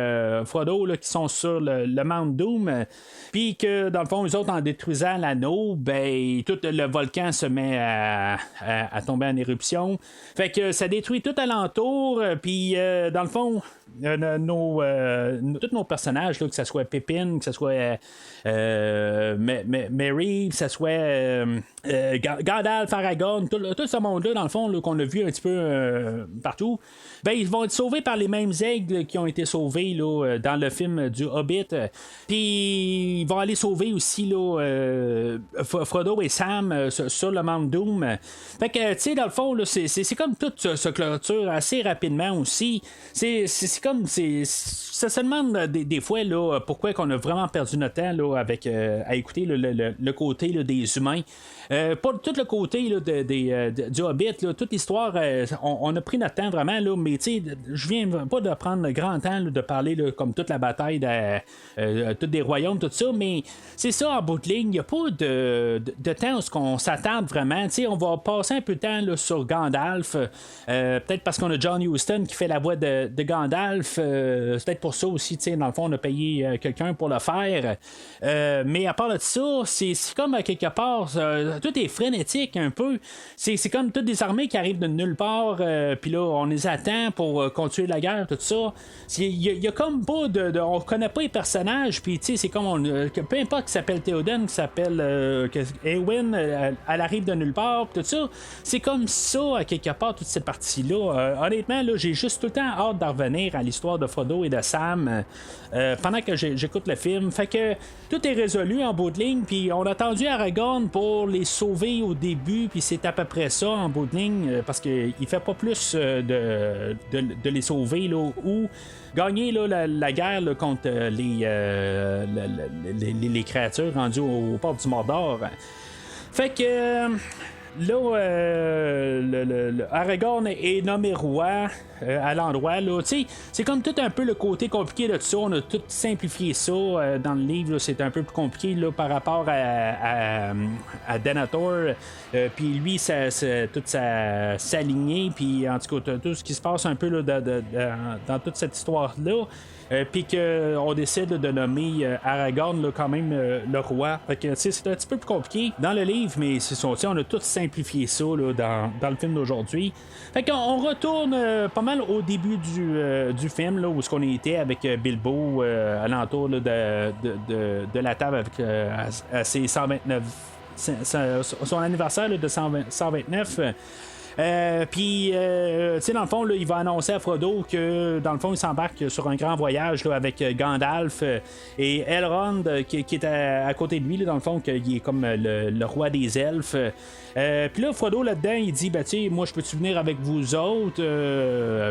Frodo là, qui sont sur le Mount Doom, puis que dans le fond, eux autres, en détruisant l'anneau, ben, tout le volcan se met à tomber en éruption. Fait que ça détruit tout alentour, puis dans le fond, tous nos personnages, là, que ce soit Pippin, que ce soit Merry, que ce soit Gandalf, Aragorn, tout ce monde-là, dans le fond, là, qu'on a vu un petit peu partout, ben, ils vont être sauvés par les mêmes aigles qui ont été sauvés là, dans le film du Hobbit. Puis ils vont aller sauver aussi là, Frodo et Sam sur le Mount Doom. Fait que, tu sais, dans le fond, là, c'est comme tout se clôture assez rapidement aussi. C'est comme. Ça se demande des fois là, pourquoi qu'on a vraiment perdu notre temps là, avec, à écouter le côté là, des humains. Pas tout le côté là, du Hobbit, là, toute l'histoire, on a pris notre temps vraiment, là, mais je viens pas de prendre le grand temps là, de parler là, comme toute la bataille de tous des royaumes, tout ça, mais c'est ça en bout de ligne, il n'y a pas de temps où on s'attarde vraiment. On va passer un peu de temps là, sur Gandalf, peut-être parce qu'on a John Huston qui fait la voix de Gandalf, c'est peut-être pour ça aussi, dans le fond, on a payé quelqu'un pour le faire. Mais à part de ça, c'est comme à quelque part, tout est frénétique un peu. C'est comme toutes des armées qui arrivent de nulle part, puis là, on les attend pour continuer la guerre, tout ça. Il y a comme pas on connaît pas les personnages, puis c'est comme peu importe qui s'appelle Théoden, qui s'appelle Eowyn, elle arrive de nulle part, tout ça. C'est comme ça, à quelque part, toute cette partie-là. Honnêtement, là, j'ai juste tout le temps hâte d'en revenir à l'histoire de Frodo et de Sam pendant que j'écoute le film. Fait que tout est résolu en bout de ligne, puis on a attendu Aragorn pour les sauver au début, puis c'est à peu près ça en bout de ligne, parce qu'il fait pas plus de les sauver là, ou gagner là, la guerre là, contre les créatures rendues au port du Mordor. Fait que là, Aragorn est nommé roi à l'endroit. Là. C'est comme tout un peu le côté compliqué de tout ça. On a tout simplifié ça dans le livre. Là, c'est un peu plus compliqué là, par rapport à Denethor. Puis lui, toute sa lignée. Puis en tout cas, tout ce qui se passe un peu là, dans toute cette histoire-là. Puis qu'on décide de nommer Aragorn là, quand même le roi. Fait que c'est un petit peu plus compliqué dans le livre, mais c'est ça, on a tout simplifié ça là, dans le film d'aujourd'hui. Fait qu'on retourne pas mal au début du film là, où ce qu'on était avec Bilbo alentour là, de la table avec ses 129 son anniversaire là, de 129. Puis, tu sais, dans le fond, là, il va annoncer à Frodo que, dans le fond, il s'embarque sur un grand voyage là, avec Gandalf et Elrond qui est à côté de lui, là, dans le fond, qu'il est comme le roi des elfes. Puis là, Frodo, là-dedans, il dit, ben, tu sais, moi, je peux-tu venir avec vous autres?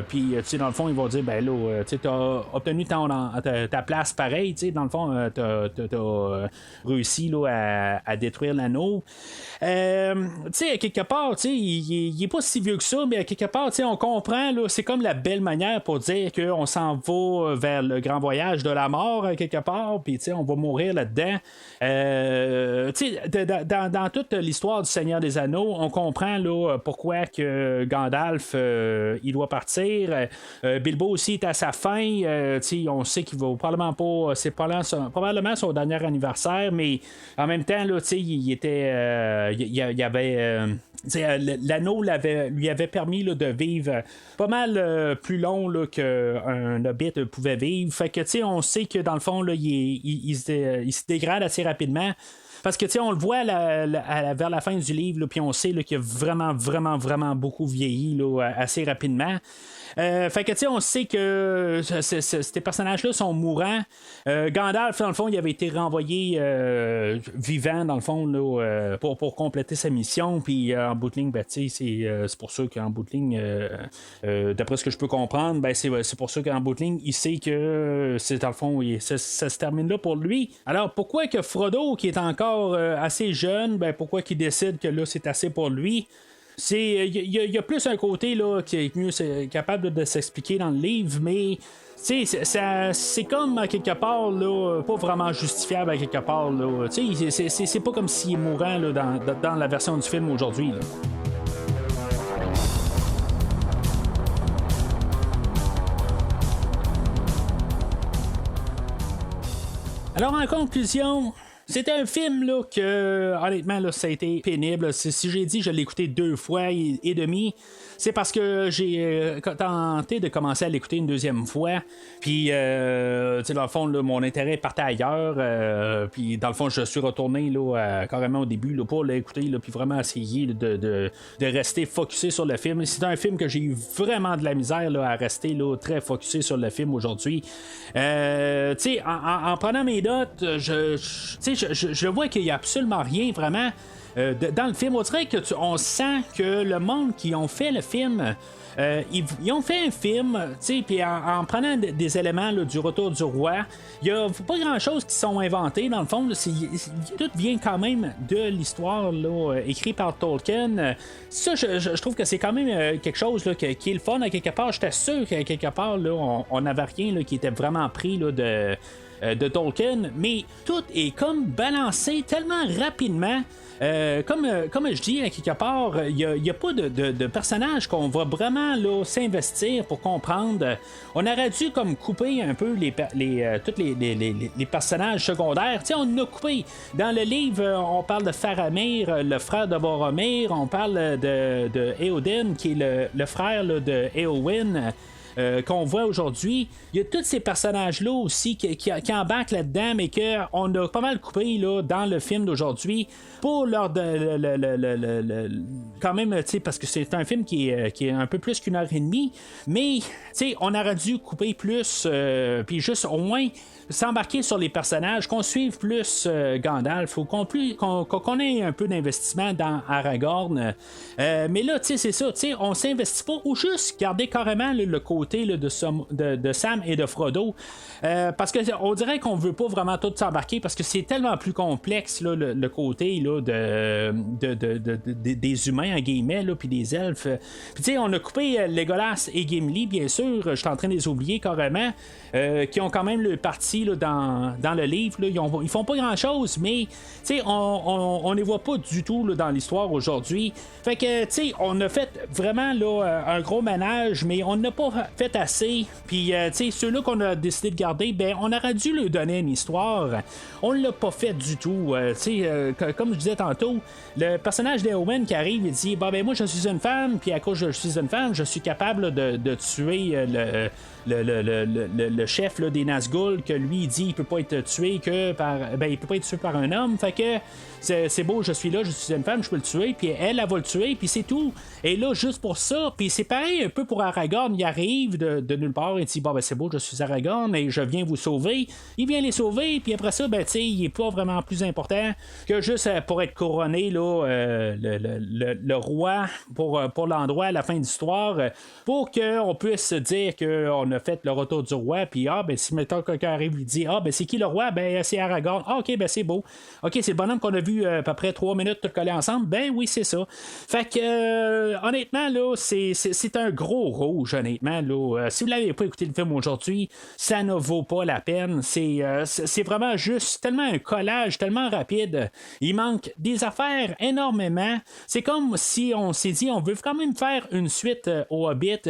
Puis, tu sais, dans le fond, il va dire, ben, là, tu sais, t'as obtenu ta place pareil, tu sais, dans le fond, t'as réussi, là, à détruire l'anneau. Tu sais, quelque part, tu sais, il est pas si vieux que ça, mais à quelque part, tu sais, on comprend, là, c'est comme la belle manière pour dire qu'on s'en va vers le grand voyage de la mort, à quelque part, puis, tu sais, on va mourir là-dedans. Tu sais, dans toute l'histoire du Seigneur des Anneaux, on comprend, là, pourquoi que Gandalf, il doit partir. Bilbo aussi est à sa fin. Tu sais, on sait qu'il va probablement pas, c'est probablement son dernier anniversaire, mais en même temps, là, tu sais, il était... il y avait l'anneau lui avait permis là, de vivre pas mal plus long là, qu'un hobbit pouvait vivre. Fait que on sait que dans le fond là, il se dégrade assez rapidement. Parce que, tu sais, on le voit vers la fin du livre, puis on sait là, qu'il a vraiment, vraiment, vraiment beaucoup vieilli là, assez rapidement. Fait que, tu sais, on sait que ces personnages-là sont mourants. Gandalf, dans le fond, il avait été renvoyé vivant, dans le fond, là, pour compléter sa mission. Puis en bout de ligne, ben, tu sais, c'est pour ça qu'en bout de ligne, d'après ce que je peux comprendre, ben, c'est pour ça qu'en bout de ligne, il sait que c'est dans le fond, ça se termine là pour lui. Alors, pourquoi que Frodo, qui est encore assez jeune, ben, pourquoi qu'il décide que là, c'est assez pour lui? Il y a plus un côté là, qui est mieux capable de s'expliquer dans le livre, mais c'est comme à quelque part là, pas vraiment justifiable à quelque part. Là, c'est pas comme s'il est mourant là, dans la version du film aujourd'hui. Là. Alors en conclusion, C'était un film là, que, honnêtement, là, ça a été pénible. Si j'ai dit que je l'ai écouté 2 fois et demi, c'est parce que j'ai tenté de commencer à l'écouter une deuxième fois. Puis, dans le fond, là, mon intérêt partait ailleurs. Puis, dans le fond, je suis retourné là, carrément au début là, pour l'écouter, là, puis vraiment essayer de rester focusé sur le film. C'est un film que j'ai eu vraiment de la misère là, à rester là, très focusé sur le film aujourd'hui. En prenant mes notes, je vois qu'il n'y a absolument rien vraiment dans le film. On dirait que on sent que le monde qui ont fait le film, ils ont fait un film, puis en prenant des éléments là, du Retour du Roi, il n'y a pas grand chose qui sont inventés dans le fond. Tout vient quand même de l'histoire écrite par Tolkien. Ça, je trouve que c'est quand même quelque chose là, qui est le fun à quelque part. J'étais sûr qu'à quelque part là, on n'avait rien là, qui était vraiment pris là, de Tolkien, mais tout est comme balancé tellement rapidement. Comme je dis, à quelque part, il n'y a pas de personnage qu'on va vraiment là, s'investir pour comprendre. On aurait dû comme couper un peu tous les personnages secondaires. T'sais, on a coupé. Dans le livre, on parle de Faramir, le frère de Boromir. On parle de Éoden, qui est le frère là, de Éowyn. Qu'on voit aujourd'hui, il y a tous ces personnages-là aussi qui embarquent là-dedans, mais qu'on a pas mal coupé là, dans le film d'aujourd'hui pour leur quand même, parce que c'est un film qui est un peu plus qu'une heure et demie, mais on aurait dû couper plus, puis juste au moins s'embarquer sur les personnages, qu'on suive plus Gandalf, faut qu'on ait un peu d'investissement dans Aragorn. Mais là, c'est ça, on s'investit pas, ou juste garder carrément le côté là, de Sam et de Frodo. Parce que on dirait qu'on veut pas vraiment tout s'embarquer parce que c'est tellement plus complexe là, le côté là, des humains en guillemets puis des elfes. Puis on a coupé Legolas et Gimli, bien sûr, je suis en train de les oublier carrément, qui ont quand même le parti là, dans le livre là, ils font pas grand chose, mais on les voit pas du tout là, dans l'histoire aujourd'hui. Fait que on a fait vraiment là, un gros ménage, mais on n'a pas fait assez. Puis ceux-là qu'on a décidé de garder, ben on aurait dû leur donner une histoire. On l'a pas fait du tout. Comme je disais tantôt, le personnage d'Eowyn qui arrive, il dit ben moi je suis une femme, puis à cause que je suis une femme, je suis capable de tuer le chef là, des Nazgûl, que lui il dit il peut pas être tué que par il peut pas être tué par un homme. Fait que c'est beau, je suis là, je suis une femme, je peux le tuer, puis elle va le tuer, puis c'est tout. Et là, juste pour ça, puis c'est pareil un peu pour Aragorn, il arrive de nulle part, et dit c'est beau, je suis Aragorn, et je viens vous sauver. Il vient les sauver, puis après ça, il est pas vraiment plus important que juste pour être couronné, là, le roi pour l'endroit à la fin de l'histoire, pour qu'on puisse dire qu'on a fait le retour du roi, puis si mettons quelqu'un arrive, il dit c'est qui le roi? C'est Aragorn. Ok, c'est beau. Ok, c'est le bonhomme qu'on a vu à peu près 3 minutes tout collé ensemble. Ben oui, c'est ça. Fait que honnêtement, là, c'est un gros rouge, honnêtement. Là. Si vous l'avez pas écouté le film aujourd'hui, ça ne vaut pas la peine. C'est vraiment juste tellement un collage, tellement rapide. Il manque des affaires énormément. C'est comme si on s'est dit, on veut quand même faire une suite au Hobbit,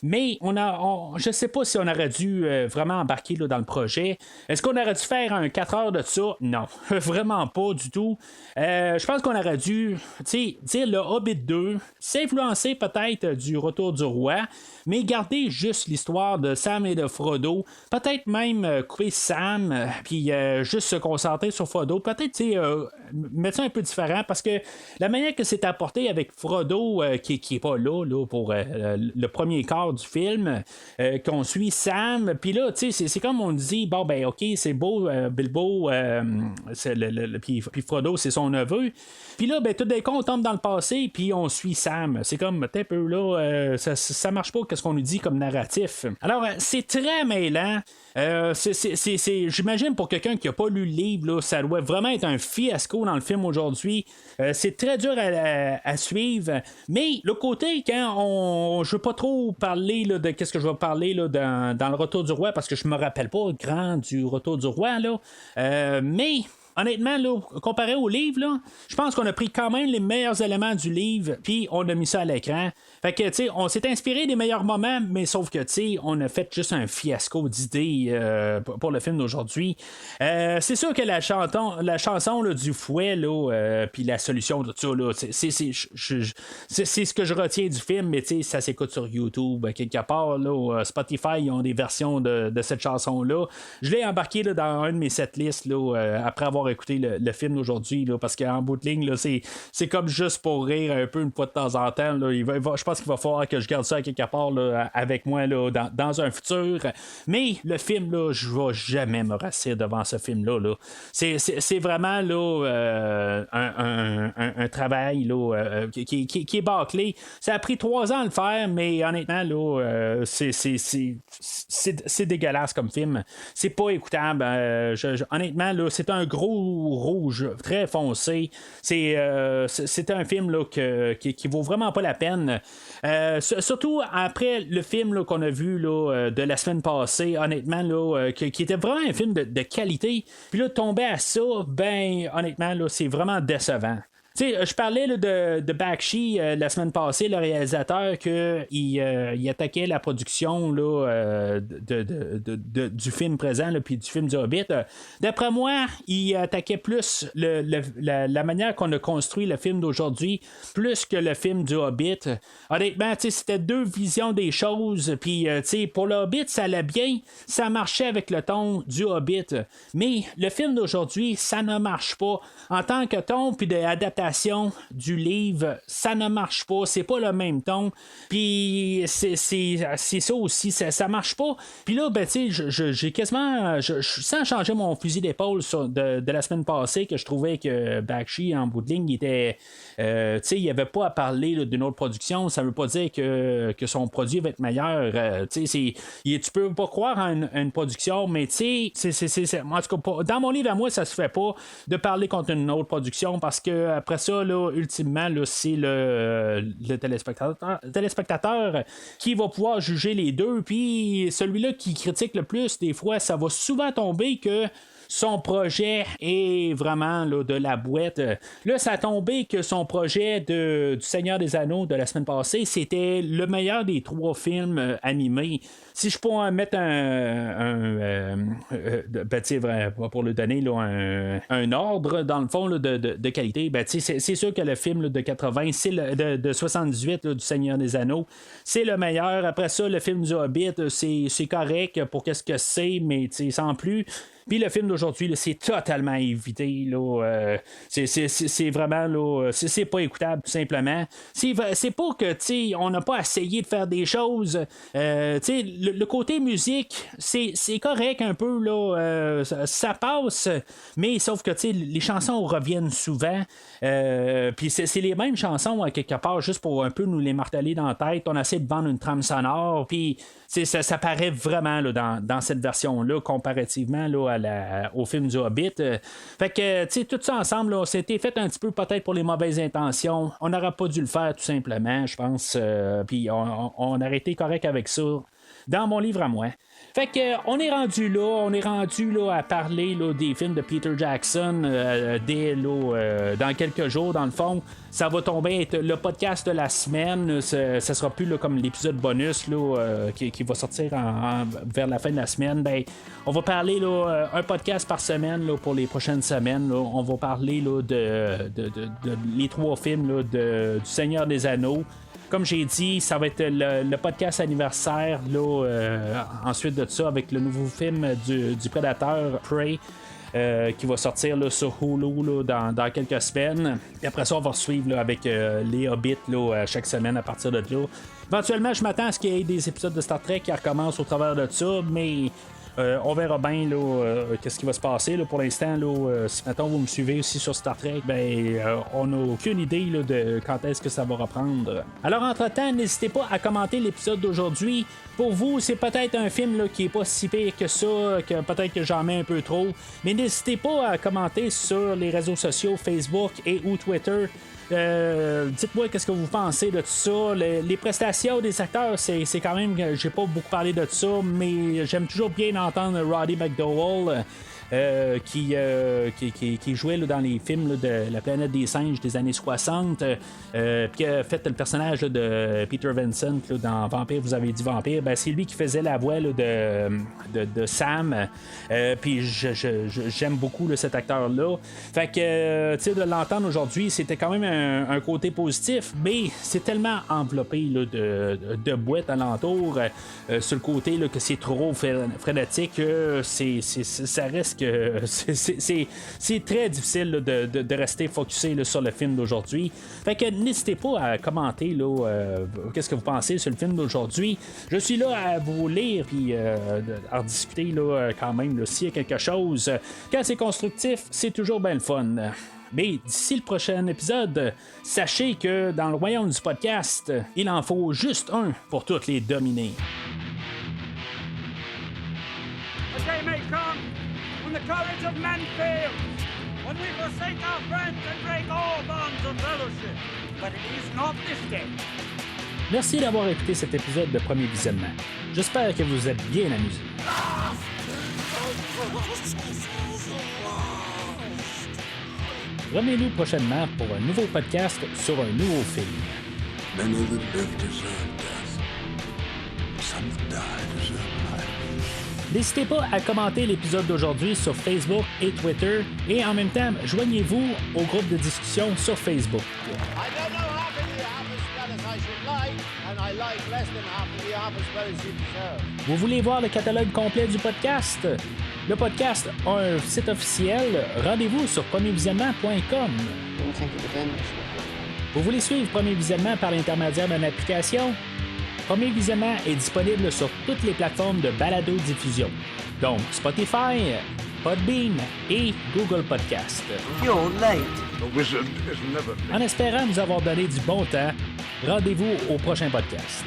mais je sais pas si on aurait dû vraiment embarquer là, dans le projet. Est-ce qu'on aurait dû faire un 4 heures de ça? Non, vraiment pas du tout. Je pense qu'on aurait dû dire le Hobbit 2, s'influencer peut-être du Retour du Roi, mais garder juste l'histoire de Sam et de Frodo. Peut-être même couper Sam, puis juste se concentrer sur Frodo. Peut-être mettre ça un peu différent, parce que la manière que c'est apporté avec Frodo, qui est pas là pour le premier quart du film, qu'on suit Sam, puis là, c'est comme on dit, ok, c'est beau, Bilbo, puis Frodo, c'est son neveu. Puis là, tout d'un coup, on tombe dans le passé, puis on suit Sam. C'est comme, un peu là, ça marche pas, qu'est-ce qu'on nous dit comme narratif. Alors, c'est très mêlant. J'imagine pour quelqu'un qui n'a pas lu le livre, là, ça doit vraiment être un fiasco dans le film aujourd'hui. C'est très dur à suivre. Mais le côté, quand je veux pas trop parler là, de qu'est-ce que je vais parler là, dans le Retour du Roi, parce que je me rappelle pas grand du Retour du Roi, là. Mais honnêtement, là, comparé au livre, là, je pense qu'on a pris quand même les meilleurs éléments du livre, puis on a mis ça à l'écran. Fait que, tu sais, on s'est inspiré des meilleurs moments, mais sauf que, tu sais, on a fait juste un fiasco d'idées pour le film d'aujourd'hui. C'est sûr que la chanson là, du fouet, là, puis la solution de tout ça, là, c'est ce que je retiens du film, mais tu sais, ça s'écoute sur YouTube, quelque part, là, Spotify, ils ont des versions de cette chanson-là. Je l'ai embarqué là, dans un de mes setlists, là, après avoir écouté le film d'aujourd'hui, là, parce qu'en bout de ligne, là, c'est comme juste pour rire un peu une fois de temps en temps. Là. Je pense qu'il va falloir que je garde ça quelque part là, avec moi là, dans un futur. Mais le film, là, je vais jamais me rasser devant ce film-là. Là. C'est vraiment là, un travail là, qui est bâclé. Ça a pris 3 ans à le faire, mais honnêtement, là, c'est dégueulasse comme film. C'est pas écoutable. Honnêtement, là, c'est un gros rouge très foncé. C'est un film là, qui vaut vraiment pas la peine. Surtout après le film là, qu'on a vu là, de la semaine passée, honnêtement, là, qui était vraiment un film de qualité. Puis là, tomber à ça, ben honnêtement, là, c'est vraiment décevant. Tu sais, je parlais là, de Bakshi la semaine passée, le réalisateur, qu'il attaquait la production là, du film présent, puis du film du Hobbit. D'après moi, il attaquait plus la manière qu'on a construit le film d'aujourd'hui, plus que le film du Hobbit. Honnêtement, c'était 2 visions des choses. Puis, pour le Hobbit, ça allait bien, ça marchait avec le ton du Hobbit. Mais le film d'aujourd'hui, ça ne marche pas. En tant que ton, puis d'adaptation du livre, ça ne marche pas, c'est pas le même ton, puis c'est ça aussi, ça marche pas. Puis là, ben tu sais, j'ai quasiment, je sens changer mon fusil d'épaule de la semaine passée, que je trouvais que Bakshi en bout de ligne, il était, tu sais, il avait pas à parler là, d'une autre production, ça veut pas dire que son produit va être meilleur, tu sais, tu peux pas croire à une production, mais tu sais, en tout cas, dans mon livre à moi, ça se fait pas de parler contre une autre production, parce que après ça, là, ultimement, là, c'est le téléspectateur qui va pouvoir juger les deux. Puis celui-là qui critique le plus, des fois, ça va souvent tomber que son projet est vraiment là, de la boîte. Là, ça a tombé que son projet du Seigneur des Anneaux de la semaine passée, c'était le meilleur des 3 films animés. Si je pourrais mettre pour le donner là, un ordre, dans le fond, là, de qualité, ben, c'est sûr que le film là, de 80, de 78 là, du Seigneur des Anneaux, c'est le meilleur. Après ça, le film du Hobbit, c'est correct pour qu'est-ce que c'est, mais sans plus. Puis le film d'aujourd'hui, là, c'est totalement évité. Là, c'est vraiment là, c'est pas écoutable, tout simplement. C'est pas que on n'a pas essayé de faire des choses. Le côté musique, c'est correct un peu. Là, ça passe, mais sauf que les chansons reviennent souvent. Puis c'est les mêmes chansons, quelque part, juste pour un peu nous les marteler dans la tête. On essaie de vendre une trame sonore. Puis ça paraît vraiment là, dans cette version-là, comparativement là, au film du Hobbit. Fait que, tout ça ensemble, là, c'était fait un petit peu peut-être pour les mauvaises intentions. On n'aurait pas dû le faire, tout simplement, je pense. Puis on aurait été correct avec ça dans mon livre à moi. Fait que on est rendu là à parler là, des films de Peter Jackson dans quelques jours, dans le fond. Ça va tomber être le podcast de la semaine. Ça sera plus là, comme l'épisode bonus là, qui va sortir vers la fin de la semaine. Ben, on va parler là, un podcast par semaine là, pour les prochaines semaines. Là. On va parler là, de les 3 films là, du Seigneur des Anneaux. Comme j'ai dit, ça va être le podcast anniversaire là, ensuite de ça avec le nouveau film du Prédateur, Prey, qui va sortir là, sur Hulu là, dans quelques semaines. Et après ça, on va suivre là, avec les Hobbits là, chaque semaine à partir de là. Éventuellement, je m'attends à ce qu'il y ait des épisodes de Star Trek qui recommencent au travers de ça, mais on verra bien qu'est-ce qui va se passer là, pour l'instant. Si maintenant vous me suivez aussi sur Star Trek, on n'a aucune idée là, de quand est-ce que ça va reprendre. Alors entre-temps, n'hésitez pas à commenter l'épisode d'aujourd'hui. Pour vous, c'est peut-être un film là, qui est pas si pire que ça, que peut-être que j'en mets un peu trop, mais n'hésitez pas à commenter sur les réseaux sociaux Facebook et ou Twitter. Dites-moi qu'est-ce que vous pensez de tout ça. Les prestations des acteurs, c'est quand même, j'ai pas beaucoup parlé de ça, mais j'aime toujours bien entendre Roddy McDowall. qui jouait là, dans les films là, de La planète des singes des années 60, puis qui a fait le personnage là, de Peter Vincent là, dans Vampire, vous avez dit Vampire, ben, c'est lui qui faisait la voix là, de Sam, puis j'aime beaucoup là, cet acteur-là. Fait que, tu sais, de l'entendre aujourd'hui, c'était quand même un côté positif, mais c'est tellement enveloppé là, de boîtes alentour sur le côté là, que c'est trop frénétique, ça reste que c'est très difficile là, de rester focusé là, sur le film d'aujourd'hui. Fait que n'hésitez pas à commenter là, qu'est-ce que vous pensez sur le film d'aujourd'hui. Je suis là à vous lire et à en discuter là, quand même là, s'il y a quelque chose. Quand c'est constructif, c'est toujours bien le fun. Mais d'ici le prochain épisode, sachez que dans le royaume du podcast, il en faut juste un pour toutes les dominer. A day may come when the courage of men fails, when we forsake our friends and break all bonds of fellowship. But it is not this day. Merci d'avoir écouté cet épisode de Premier Visionnement. J'espère que vous êtes bien amusés. Revenez-nous prochainement pour un nouveau podcast sur un nouveau film. Many that live deserve death. Some that die deserve life. N'hésitez pas à commenter l'épisode d'aujourd'hui sur Facebook et Twitter et en même temps, joignez-vous au groupe de discussion sur Facebook. I don't know half of the half as well as I should like, and I like less than half of the half as well as you deserve. Vous voulez voir le catalogue complet du podcast? Le podcast a un site officiel. Rendez-vous sur premiervisionnement.com. Vous voulez suivre Premier Visionnement par l'intermédiaire d'une application? Premier Visionnement est disponible sur toutes les plateformes de balado-diffusion, donc Spotify, Podbean et Google Podcast. You're late. A wizard is never late. En espérant nous avoir donné du bon temps, rendez-vous au prochain podcast.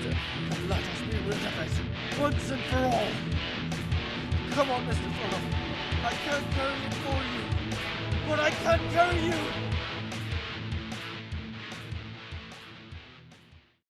Let us be rid of it, once and for all. Come on, Mr. Fuller. I can't carry it for you, but I can carry you.